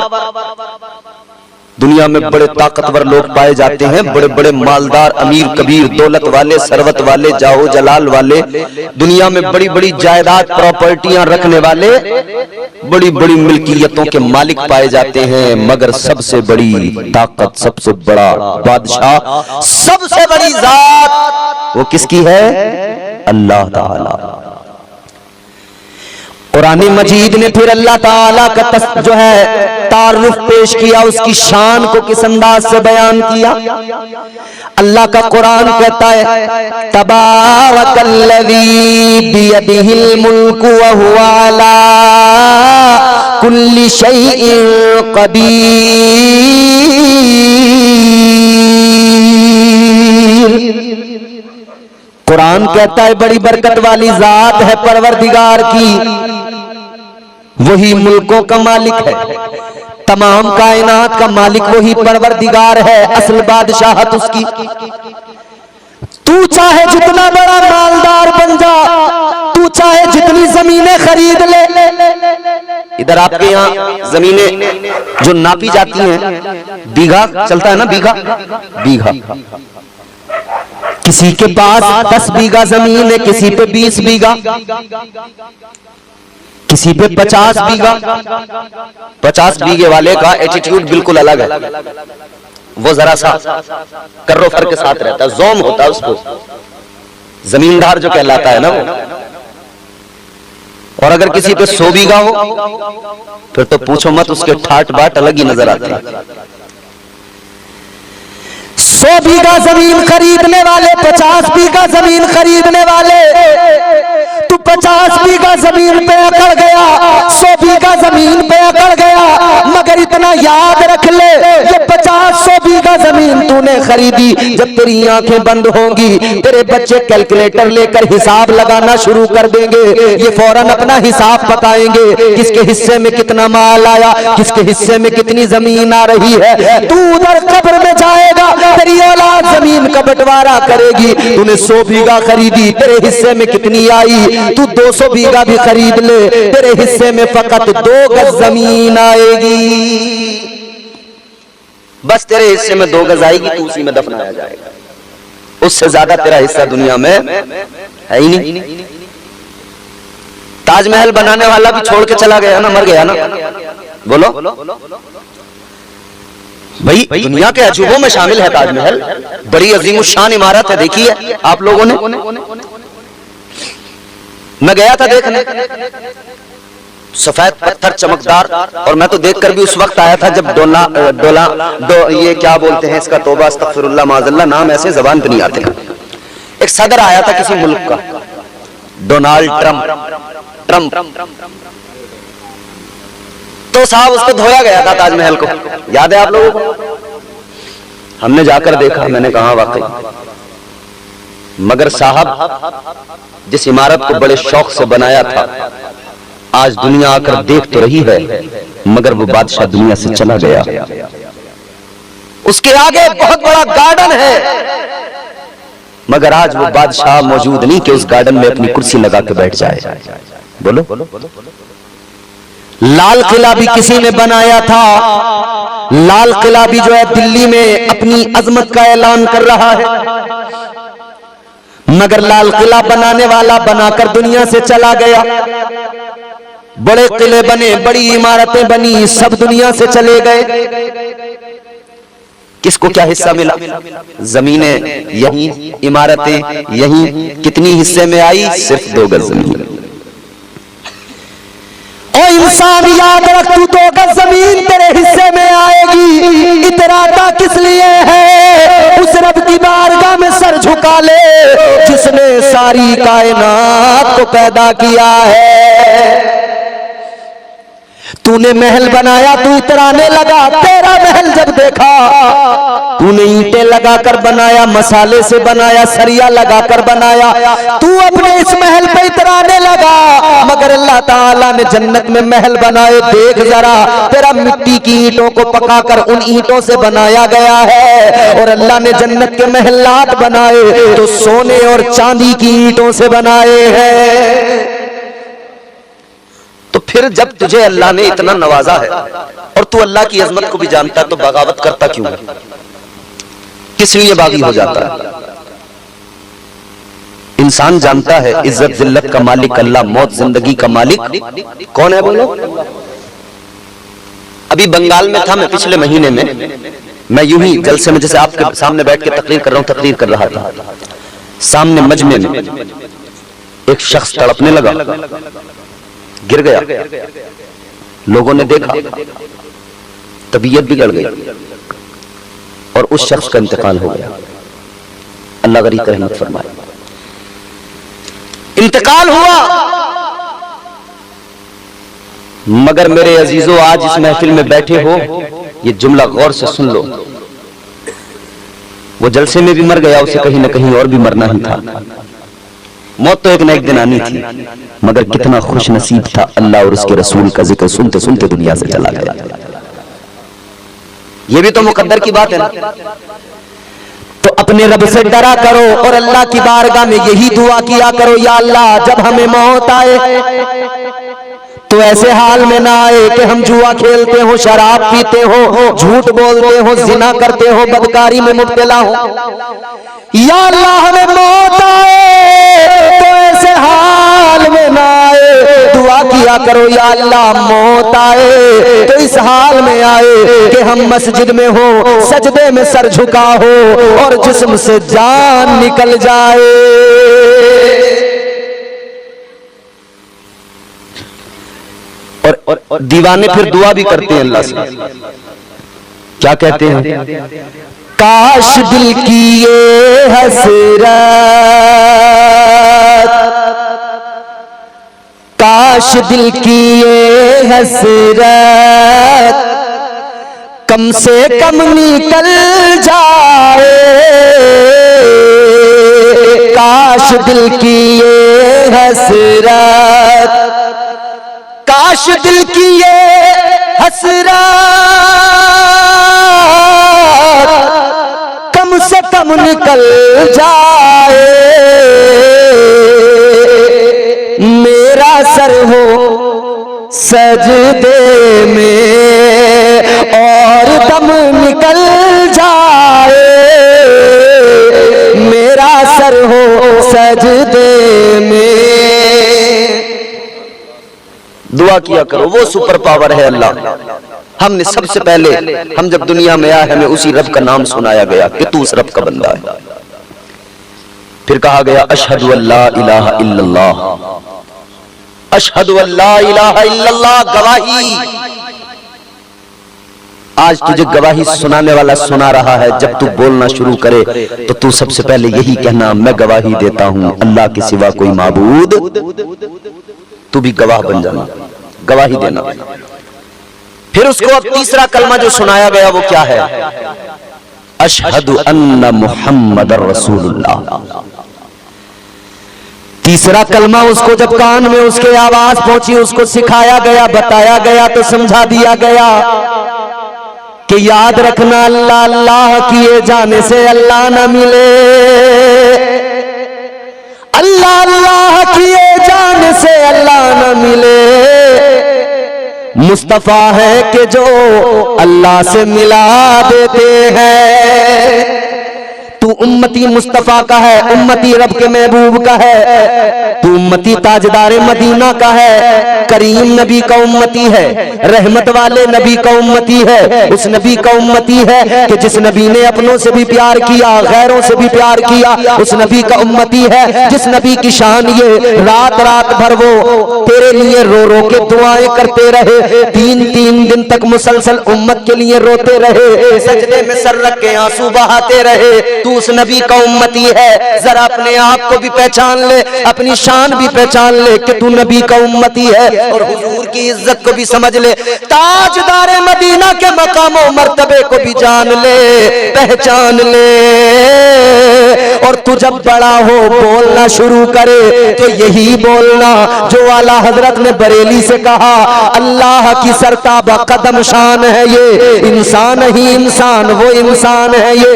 दुनिया में बड़े ताकतवर लोग पाए जाते हैं, बड़े बड़े मालदार, अमीर कबीर, दौलत वाले, सरवत वाले, जाहो जलाल वाले, दुनिया में बड़ी बड़ी जायदाद प्रॉपर्टियां रखने वाले, बड़ी बड़ी मिल्कियतों के मालिक पाए जाते हैं, मगर सबसे बड़ी ताकत, सबसे बड़ा बादशाह, सबसे बड़ी जात वो किसकी है? अल्लाह ताला। कुरान मजीद ने फिर अल्लाह ताला का जो है तारुफ पेश किया, उसकी शान को किस अंदाज से बयान किया। अल्लाह का कुरान कहता है तबारकल्लज़ी बियदिहिल मुल्कु व हुवा अला कुल्ली शैइन क़दीर। कुरान कहता है बड़ी बरकत वाली जात है परवरदिगार की, वही मुल्कों का मालिक है, तमाम कायनात का मालिक वही परवरदिगार है, असल बादशाहत उसकी। तू चाहे जितना बड़ा मालदार बन जा, तू चाहे जितनी जमीनें खरीद ले। इधर आपके यहाँ जमीनें जो नापी जाती हैं, बीघा चलता है ना, बीघा बीघा। किसी के पास 10 बीघा जमीन है, किसी पे 20 बीघा, किसी पे 50 बीघा। 50 बीघे वाले का एटीट्यूड बिल्कुल अलग है, वो जरा सा कर्रो फर के साथ रहता है, जोम होता है उसको, जमींदार जो कहलाता है ना वो। और अगर किसी पे 100 बीघा हो फिर तो पूछो मत, उसके ठाट बाट अलग ही नजर आते हैं। 100 बीघा जमीन खरीदने वाले, 50 बीघा जमीन खरीदने वाले, तू 50 बीघा जमीन पे अकड़ गया, 100 बीघा जमीन पे अकड़ गया, मगर इतना याद रख ले, ये 50-100 बीघा जमीन तूने खरीदी, जब तेरी आंखें बंद होंगी तेरे बच्चे कैलकुलेटर लेकर हिसाब लगाना शुरू कर देंगे, ये फौरन अपना हिसाब बताएंगे, किसके हिस्से में कितना माल आया, किसके हिस्से में कितनी जमीन आ रही है। तू उधर कब्र में जाएगा, तेरी औलाद जमीन का बंटवारा करेगी, तूने 100 बीघा खरीदी, तेरे हिस्से में कितनी आई, तू 200 बीघा भी खरीद ले, तेरे हिस्से में फकत 2 गज जमीन आएगी। बस तेरे हिस्से में 2 गज आएगी, तू उसी में दफनाया जाएगा, उससे ज्यादा तेरा हिस्सा दुनिया में है ही नहीं। ताजमहल बनाने वाला भी छोड़ के चला गया ना, मर गया ना। बोलो भाई, दुनिया के अजूबों में शामिल है ताजमहल, बड़ी अजीमुशान इमारत है, देखिए आप लोगों ने। मैं गया था देखने, सफेद पत्थर चमकदार, और मैं तो देखकर भी उस वक्त आया था जब ये क्या बोलते हैं इसका, तौबा अस्तगफिरुल्लाह माज़अल्लाह, नाम ऐसे जबान पे नहीं आते हैं। एक सदर आया था किसी मुल्क का, डोनाल्ड ट्रम्प, तो साहब उसको धोया गया था ताजमहल को, याद है आप लोगों को? हमने जाकर देखा, मैंने कहा वाकई, मगर साहब जिस इमारत को बड़े शौक से बनाया था, आज दुनिया आकर देख तो रही है, मगर वो बादशाह दुनिया से चला गया। उसके आगे बहुत बड़ा गार्डन है, मगर आज वो बादशाह मौजूद नहीं कि उस गार्डन में अपनी कुर्सी लगा के बैठ जाए। बोलो, लाल किला भी किसी ने बनाया था, लाल किला भी जो है दिल्ली में अपनी अजमत का ऐलान कर रहा है, मगर लाल किला बनाने वाला बनाकर दुनिया से चला गया। बड़े किले बने, बड़ी इमारतें बनी, सब दुनिया से चले गए। किसको क्या हिस्सा मिला? जमीनें यहीं, इमारतें यहीं, कितनी हिस्से में आई? सिर्फ 2 गज जमीन। ओ इंसान याद रख, तू 2 गज जमीन तेरे हिस्से में आएगी, इतराता किस लिए है? उस रब की बारगाह में सर झुका ले जिसने सारी कायनात को पैदा किया है। तूने महल बनाया, तू इतराने लगा, तेरा महल जब देखा, तूने ईंटें लगाकर बनाया, मसाले से बनाया, सरिया लगाकर बनाया, तू अपने इस महल पे इतराने लगा, मगर अल्लाह ताला ने जन्नत में महल बनाए, देख जरा, तेरा मिट्टी की ईंटों को पकाकर उन ईंटों से बनाया गया है, और अल्लाह ने जन्नत के महलात बनाए तो सोने और चांदी की ईंटों से बनाए हैं। तो फिर जब तुझे अल्लाह ने इतना नवाजा है, और तू अल्लाह की अजमत को भी जानता तो बगावत करता क्यों है? किस लिए बागी हो जाता है? इंसान जानता है इज्जत जिल्लत का मालिक अल्लाह, मौत जिंदगी का मालिक कौन है बोलो? अभी बंगाल में था मैं पिछले महीने में, मैं यूं ही जलसे में जैसे आपके सामने बैठ के तकरीर कर रहा हूं, तकरीर कर रहा था। सामने मजमे में एक शख्स तड़पने लगा, गिर गया, लोगों ने देखा, तबीयत बिगड़ गई और उस शख्स का इंतकाल हो गया। अल्लाह गरीब रहमत फरमाए। इंतकाल हुआ, मगर मेरे अजीजों आज इस महफिल में बैठे हो, ये जुमला गौर से सुन लो। वो जलसे में भी मर गया, उसे कहीं ना कहीं और भी मरना ही था। मौत तो एक न एक दिन आनी थी, मगर कितना खुश नसीब था, अल्लाह और उसके रसूल का जिक्र सुनते सुनते दुनिया से चला गया। ये भी तो मुकद्दर की बात है ना। तो अपने रब से डरा करो और अल्लाह की बारगाह में यही दुआ किया करो, या अल्लाह जब हमें मौत आए तो ऐसे हाल में ना आए कि हम जुआ खेलते हो, शराब पीते हो, झूठ बोलते हो, जिना करते हो, बदकारी में मुब्तला हो। या अल्लाह हमें मौत आए तो ऐसे हाल में ना आए। दुआ किया करो, या अल्लाह मौत आए तो इस हाल में आए कि हम मस्जिद में हो, सजदे में सर झुका हो और जिस्म से जान निकल जाए। और दीवाने फिर दुआ भी करते हैं अल्लाह से, क्या कहते हैं? काश दिल की ये हसरत, काश दिल की ये हसरत कम से कम निकल जाए। काश दिल की ये हसरत, काश दिल की ये हसरत कम से कम निकल जाए। मेरा सर हो सजदे में और दम निकल जाए। मेरा सर हो सजदे में। दुआ किया करो, वो सुपर पावर है अल्लाह। हमने सबसे पहले, हम जब दुनिया में आए हमें उसी रब का नाम सुनाया गया कि तू उस रब का बंदा है। फिर कहा गया अशहदु अल्ला इलाहा इल्लल्लाह, अशहदु अल्ला इलाहा इल्लल्लाह, गवाही। आज तुझे गवाही सुनाने वाला सुना रहा है। जब तू बोलना शुरू करे तो तू सबसे पहले यही कहना, मैं गवाही देता हूं अल्लाह के सिवा कोई माबूद। तू भी गवाह बन जाना, गवाही देना। फिर उसको अब तीसरा कलमा जो सुनाया गया वो क्या है? अशहदु अन्ना मुहम्मदर रसूलुल्लाह। तीसरा कलमा उसको जब कान में उसके आवाज पहुंची, उसको सिखाया गया, बताया गया, तो समझा दिया गया कि याद रखना अल्लाह अल्लाह किए जाने से अल्लाह न मिले, अल्लाह अल्लाह किए जाने से अल्लाह न मिले। मुस्तफा है कि जो अल्लाह से मिला देते हैं। तू उम्मती मुस्तफा का है, उम्मती रब के महबूब का है, तू उम्मती ताजदार मदीना का है, करीम नबी का उम्मती है, रहमत वाले नबी का उम्मती है। उस नबी का उम्मती है कि जिस नबी ने अपनों से भी प्यार किया, गैरों से भी प्यार किया। उस नबी का उम्मती है जिस नबी की शान ये रात रात भर वो तेरे लिए रो रो के दुआएं करते रहे, 3-3 दिन तक मुसलसल उम्मत के लिए रोते रहे, सजदे में सर रख के आंसू बहाते रहे। तू उस नबी का उम्मती है। जरा अपने आप को भी पहचान ले, अपनी शान भी पहचान ले कि तू नबी का उम्मती है, और हुजूर की इज्जत को भी समझ ले, ताजदार मदीना के मकाम और मर्तबे को भी जान ले, पहचान ले। और तू जब बड़ा हो बोलना शुरू करे तो यही बोलना जो आला हजरत ने बरेली से कहा, अल्लाह की सरताबा कदम शान है ये, इंसान ही इंसान वो इंसान है ये।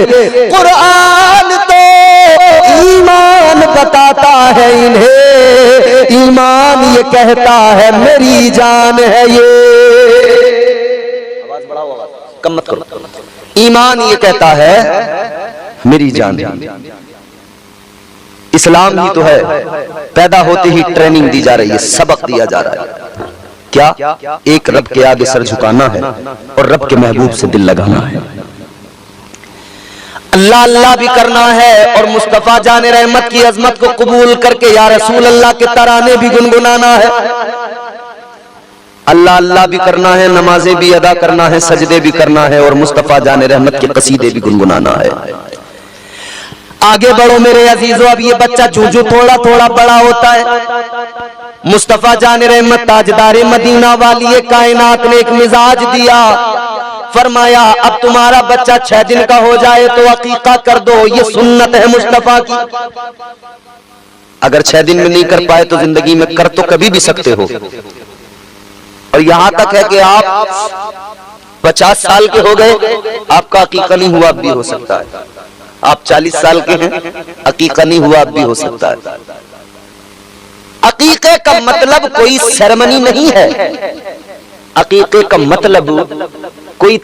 कुरान तो ईमान बताता है इन्हें, ईमान ये कहता है मेरी जान है ये। कम मत करो। ईमान ये कहता है मेरी जान, इस्लाम ही तो है, पैदा होते ही ट्रेनिंग दी जा रही है, सबक दिया जा रहा है। क्या? एक रब के आगे सर झुकाना है और रब के महबूब से दिल लगाना है। अल्लाह अल्लाह भी करना है और मुस्तफा जाने रहमत की अजमत को कबूल करके या रसूल अल्लाह के तराने भी गुनगुनाना है। अल्लाह अल्लाह भी करना है, नमाजें भी अदा करना है, सजदे भी करना है और मुस्तफा जाने रहमत के कसीदे भी गुनगुनाना है। आगे बढ़ो मेरे अजीजों, अब ये बच्चा जूझू थोड़ा थोड़ा बड़ा होता है। मुस्तफा जाने रहमत ताजदारे मदीना वाली कायनात ने एक मिजाज दिया, फरमाया अब तुम्हारा बच्चा 6 दिन का हो जाए तो अकीका कर दो, ये सुन्नत है मुस्तफा की। अगर 6 दिन में नहीं कर पाए तो जिंदगी में कर तो कभी भी सकते हो। और यहां तक है कि आप 50 साल के हो गए, आपका अकीका नहीं हुआ भी हो सकता है। आप 40 साल के हैं, अकीका नहीं हुआ भी हो सकता है। अकीके का मतलब कोई सेरेमनी नहीं है। अकीके का मतलब कोई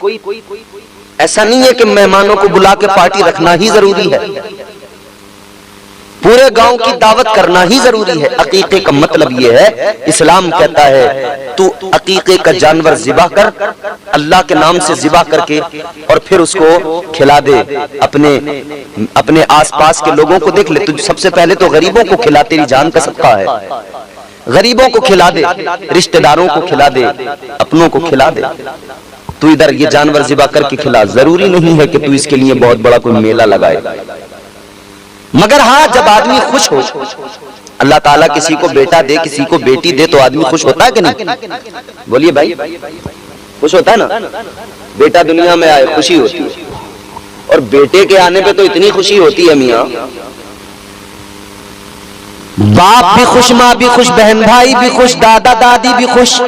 ऐसा नहीं है कि मेहमानों को बुला के पार्टी रखना ही जरूरी है, पूरे गांव की दावत करना ही जरूरी है। अकीके का मतलब यह है, इस्लाम कहता है तू अकीके का जानवर जिबा कर, अल्लाह के नाम से जिबा करके और फिर उसको खिला दे। अपने आसपास के लोगों को देख ले, तू सबसे पहले तो गरीबों को खिला, तेरी जान का सदका है। गरीबों को खिला दे, रिश्तेदारों को खिला दे, अपनों को खिला दे। तू इधर ये जानवर जिबा करके खिला, जरूरी नहीं है कि तू इसके लिए बहुत बड़ा कोई मेला लगाए। मगर हाँ, जब आदमी खुश हो, अल्लाह ताला किसी को बेटा दे, किसी को बेटी दे, तो आदमी खुश होता है कि नहीं? बोलिए भाई, खुश होता है ना? बेटा दुनिया में आए खुशी होती है, और बेटे के आने पे तो इतनी खुशी होती है मियाँ, बाप भी खुश, माँ भी खुश, बहन भाई भी खुश, दादा दादी भी खुश,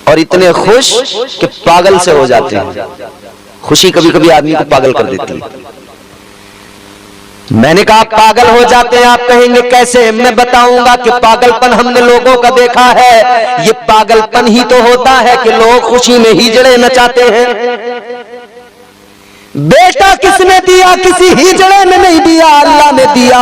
और इतने खुश कि पागल से हो जाते हैं। खुशी कभी कभी आदमी को पागल कर देती है। मैंने कहा पागल हो जाते हैं। आप कहेंगे कैसे? मैं बताऊंगा कि पागलपन हमने लोगों का देखा है। ये पागलपन ही तो होता है कि लोग खुशी में हिजड़े नचाते हैं। बेटा किसने दिया? किसी हिजड़े ने नहीं दिया, अल्लाह ने दिया।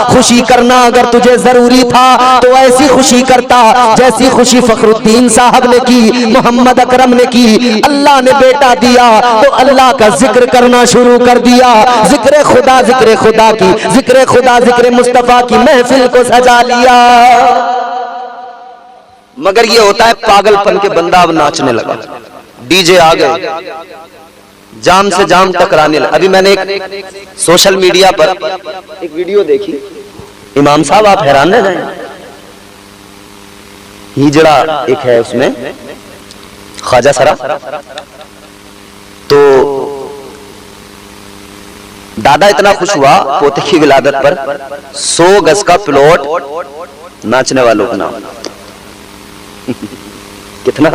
खुशी करना अगर तुझे जरूरी था तो ऐसी खुशी करता जैसी खुशी फखरुद्दीन साहब ने की, मोहम्मद अकरम ने की। अल्लाह ने बेटा दिया तो अल्लाह का जिक्र करना शुरू कर दिया। जिक्र खुदा की, जिक्र खुदा, जिक्र मुस्तफा की महफिल को सजा लिया। मगर ये होता है पागलपन के बंदा अब नाचने लगा, डीजे आ गए, जाम से जाम टकराने लगा। अभी मैंने एक सोशल मीडिया पर एक वीडियो देखी, इमाम साहब आप हैरान रह जाएं। हिजड़ा एक है, उसमें ख्वाजा सरा, तो दादा इतना खुश हुआ पोते की विलादत पर, 100 गज का प्लॉट नाचने वालों का नाम। कितना?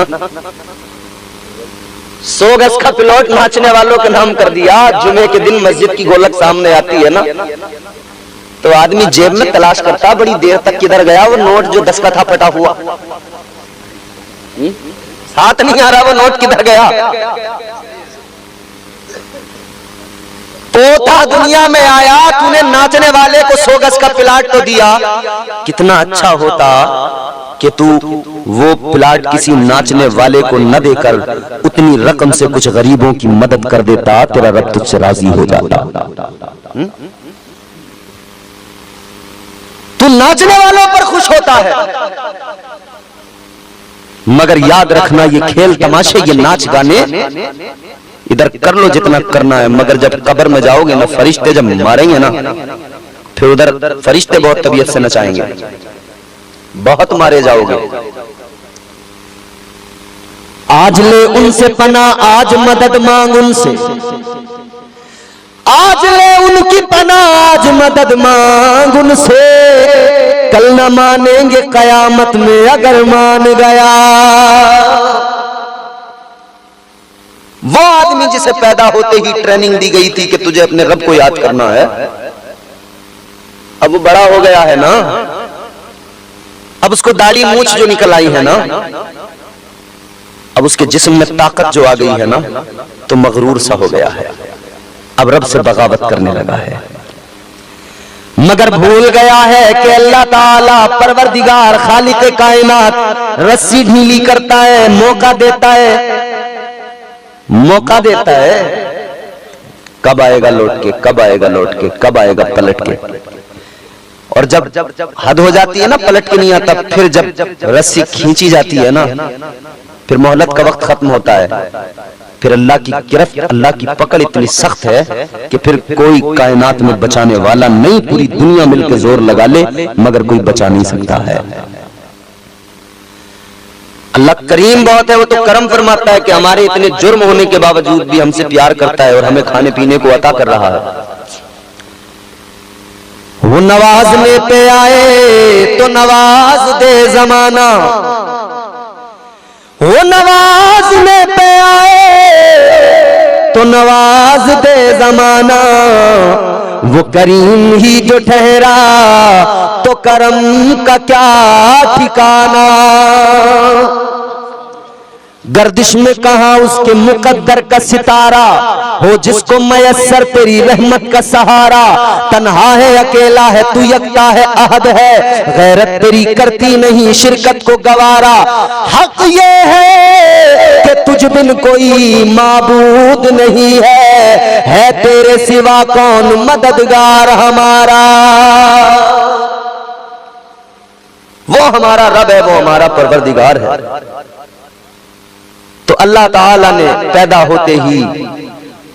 100 गज का प्लॉट नाचने वालों के नाम कर दिया। जुमे के दिन मस्जिद की गोलक सामने आती है ना, तो आदमी जेब में तलाश करता बड़ी देर तक, किधर गया वो नोट जो 10 का था फटा हुआ, हाथ नहीं आ रहा वो नोट किधर गया। पोता दुनिया में आया, तूने नाचने वाले को 100 गज का प्लाट तो दिया। कितना अच्छा होता कि तू वो प्लाट किसी नाचने वाले को न देकर उतनी रकम से कुछ गरीबों की मदद कर देता, तेरा रब तुझसे राजी हो जाता। तू नाचने वालों पर खुश होता है, मगर याद रखना ये खेल तमाशे, ये नाच गाने इधर कर लो जितना करना है, मगर जब कब्र में जाओगे ना, फरिश्ते जब मारेंगे ना, फिर उधर फरिश्ते बहुत तबीयत से नचाएंगे, बहुत मारे जाओगे। आज ले उनसे पना, आज मदद मांग उनसे, आज ले उनकी पना, आज मदद मांग उनसे, कल न मानेंगे कयामत में अगर मान गया। वो आदमी जिसे पैदा होते ही ट्रेनिंग दी गई थी कि तुझे अपने रब को याद करना है, अब वो बड़ा हो गया है ना, अब उसको दाढ़ी मूछ जो निकल आई है ना, अब उसके जिस्म में ताकत जो आ गई है ना, तो मगरूर सा हो गया है, अब रब से बगावत करने लगा है। मगर भूल गया है कि अल्लाह ताला परवरदिगार खालिक कायनात रस्सी ढीली करता है, मौका देता है, कब आएगा लौट के, कब आएगा लौट के, कब आएगा पलट के। और जब हद हो जाती है ना, पलट के नहीं आता, फिर जब रस्सी खींची जाती है ना, फिर मोहलत का वक्त खत्म होता है, फिर अल्लाह की गिरफ्त, अल्लाह की पकड़ इतनी सख्त है कि फिर कोई कायनात में बचाने वाला नहीं, पूरी दुनिया मिलकर जोर लगा ले मगर कोई बचा नहीं सकता है। अल्लाह करीम बहुत है, वो तो करम फरमाता है कि हमारे इतने जुर्म होने के बावजूद भी हमसे प्यार करता है और हमें खाने पीने को अता कर रहा है। वो नवाजने पे आए तो नवाज दे जमाना, वो नवाजने पे आए तो नवाज दे जमाना, वो करीम ही जो ठहरा तो करम का क्या ठिकाना। गर्दिश में कहा उसके मुकद्दर का सितारा, हो जिसको मयस्सर तेरी रहमत का सहारा। तन्हा है अकेला है तू, यकता है अहद है, गैरत तेरी करती नहीं शिरकत को गवारा। हक ये है कि तुझ बिन कोई माबूद नहीं है तेरे सिवा कौन मददगार हमारा। वो हमारा रब है, वो हमारा परवरदिगार है। तो अल्लाह ताला ने पैदा होते ही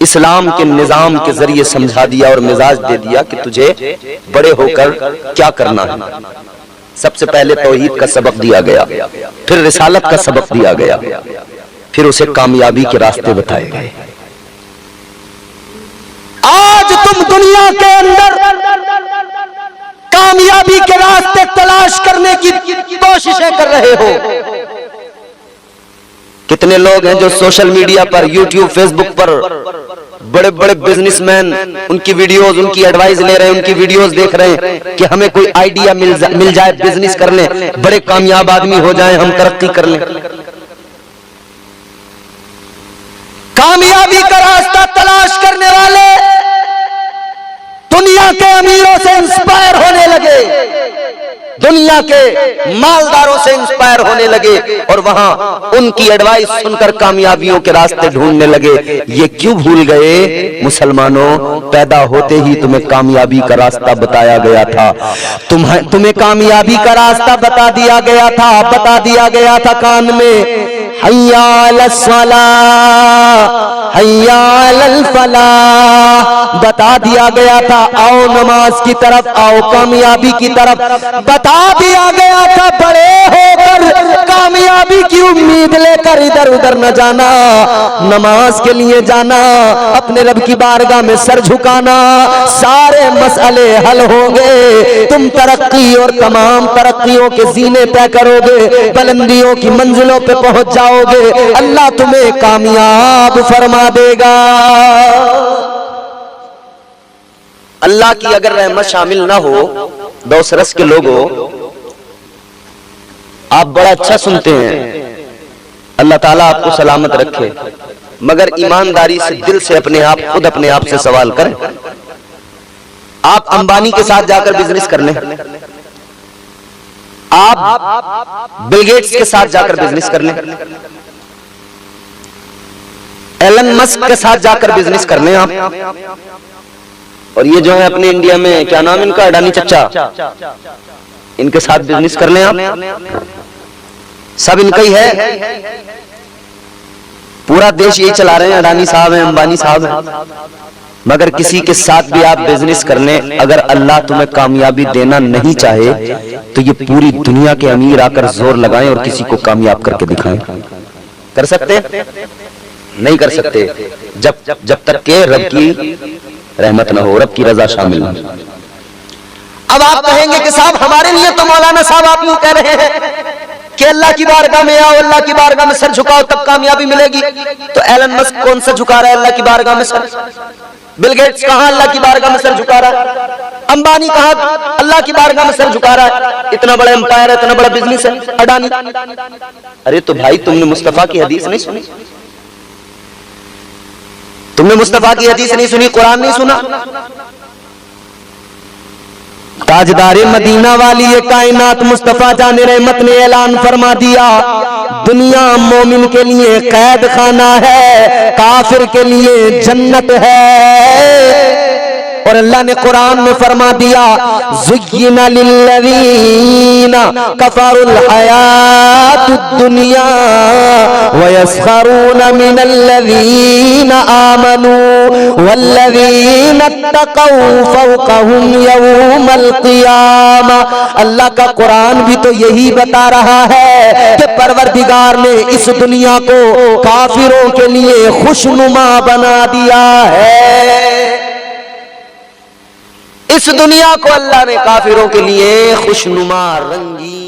इस्लाम के निजाम के जरिए समझा दिया और मिजाज दे दिया कि तुझे बड़े होकर क्या करना है। सबसे पहले तौहीद का सबक दिया गया, फिर रिसालत का सबक दिया गया, फिर उसे कामयाबी के रास्ते बताए गए। आज तुम दुनिया के अंदर कामयाबी के रास्ते तलाश करने की कोशिशें कर रहे हो। कितने लोग हैं जो सोशल मीडिया पर, यूट्यूब, फेसबुक पर बड़े बड़े बिजनेसमैन उनकी वीडियोस, उनकी एडवाइस ले रहे हैं, उनकी वीडियोस देख रहे हैं कि हमें कोई आइडिया मिल जाए, बिजनेस कर लें, बड़े कामयाब आदमी हो जाएं, हम तरक्की कर लें। कामयाबी का रास्ता तलाश करने वाले दुनिया के अमीरों से इंस्पायर होने लगे, दुनिया के मालदारों से इंस्पायर होने लगे और वहां उनकी एडवाइस सुनकर कामयाबियों के रास्ते ढूंढने लगे। ये क्यों भूल गए मुसलमानों, पैदा होते ही तुम्हें कामयाबी का रास्ता बताया गया था, तुम्हें कामयाबी का रास्ता बता दिया गया था कान में, हय्या अलस सलाह हय्या अलल फलाह, बता दिया गया था आओ नमाज की तरफ, आओ कामयाबी की तरफ, बता दिया गया था बड़े होकर कामयाबी की उम्मीद लेकर इधर उधर न जाना, नमाज के लिए जाना, अपने रब की बारगाह में सर झुकाना, सारे मसले हल होंगे, तुम तरक्की और तमाम तरक्कियों के जीने तय करोगे, बुलंदियों की मंजिलों पे पहुंच जाओगे, अल्लाह तुम्हें कामयाब फरमा देगा। अल्लाह की अगर रहमत शामिल ना हो, दोस्त रस के लोगों, आप बड़ा अच्छा सुनते हैं, अल्लाह ताला आपको सलामत रखे, मगर ईमानदारी से दिल से खुद अपने आप से सवाल करें। आप अंबानी के साथ जाकर बिजनेस कर लें, आप बिल गेट्स के साथ जाकर बिजनेस कर लें, एलन मस्क के साथ जाकर बिजनेस कर लें आप, और ये जो है अपने इंडिया में क्या नाम इनका, अडानी चच्चा, इनके साथ बिजनेस कर लें आप, सब इनका ही है, पूरा देश यही चला रहे हैं, अडानी साहब हैं, अंबानी साहब हैं, मगर किसी के साथ भी आप बिजनेस कर लें, अगर अल्लाह तुम्हें कामयाबी देना नहीं चाहे तो ये पूरी दुनिया के अमीर आकर जोर लगाएं और किसी को कामयाब करके दिखाएं। कर सकते हैं? नहीं कर सकते जब तक के रब की रहमत ना हो, रब की रजा शामिल ना हो। अब आप कहेंगे कि साहब हमारे लिए तो मौलाना साहब आप यूं कह रहे हैं कि अल्लाह की बारगाह में आओ, अल्लाह की बारगाह में सर झुकाओ तब कामयाबी मिलेगी, तो एलन मस्क कौन सा झुका रहा है अल्लाह की बारगाह में सर? बिल गेट्स कहां अल्लाह की बारगाह में सर झुका रहा है, अंबानी कहां अल्लाह की बारगाह में सर झुका रहा है, इतना बड़ा एम्पायर है, इतना बड़ा बिजनेस है अडानी। अरे तो भाई तुमने मुस्तफा की हदीस नहीं सुनी, तुमने मुस्तफा की हदीस नहीं सुनी, कुरान नहीं सुना। ताजदारे मदीना वाली ये कायनात मुस्तफा जाने रहमत ने ऐलान फरमा दिया, दुनिया मोमिन के लिए कैद खाना है, काफिर के लिए जन्नत है। और अल्लाह ने कुरान में फरमा दिया, ज़ुय्यिना लिल्लज़ीना कफ़रुल हयातुद दुनिया व यस्खरूना मिनल्लज़ीना आमनू वल्लज़ीना इत्तक़ौ फ़ौक़हुम यौमल क़ियामा। अल्लाह का कुरान भी तो यही बता रहा है कि परवरदिगार ने इस दुनिया को काफिरों के लिए खुशनुमा बना दिया है। इस दुनिया को अल्लाह ने काफिरों के लिए खुशनुमा रंगी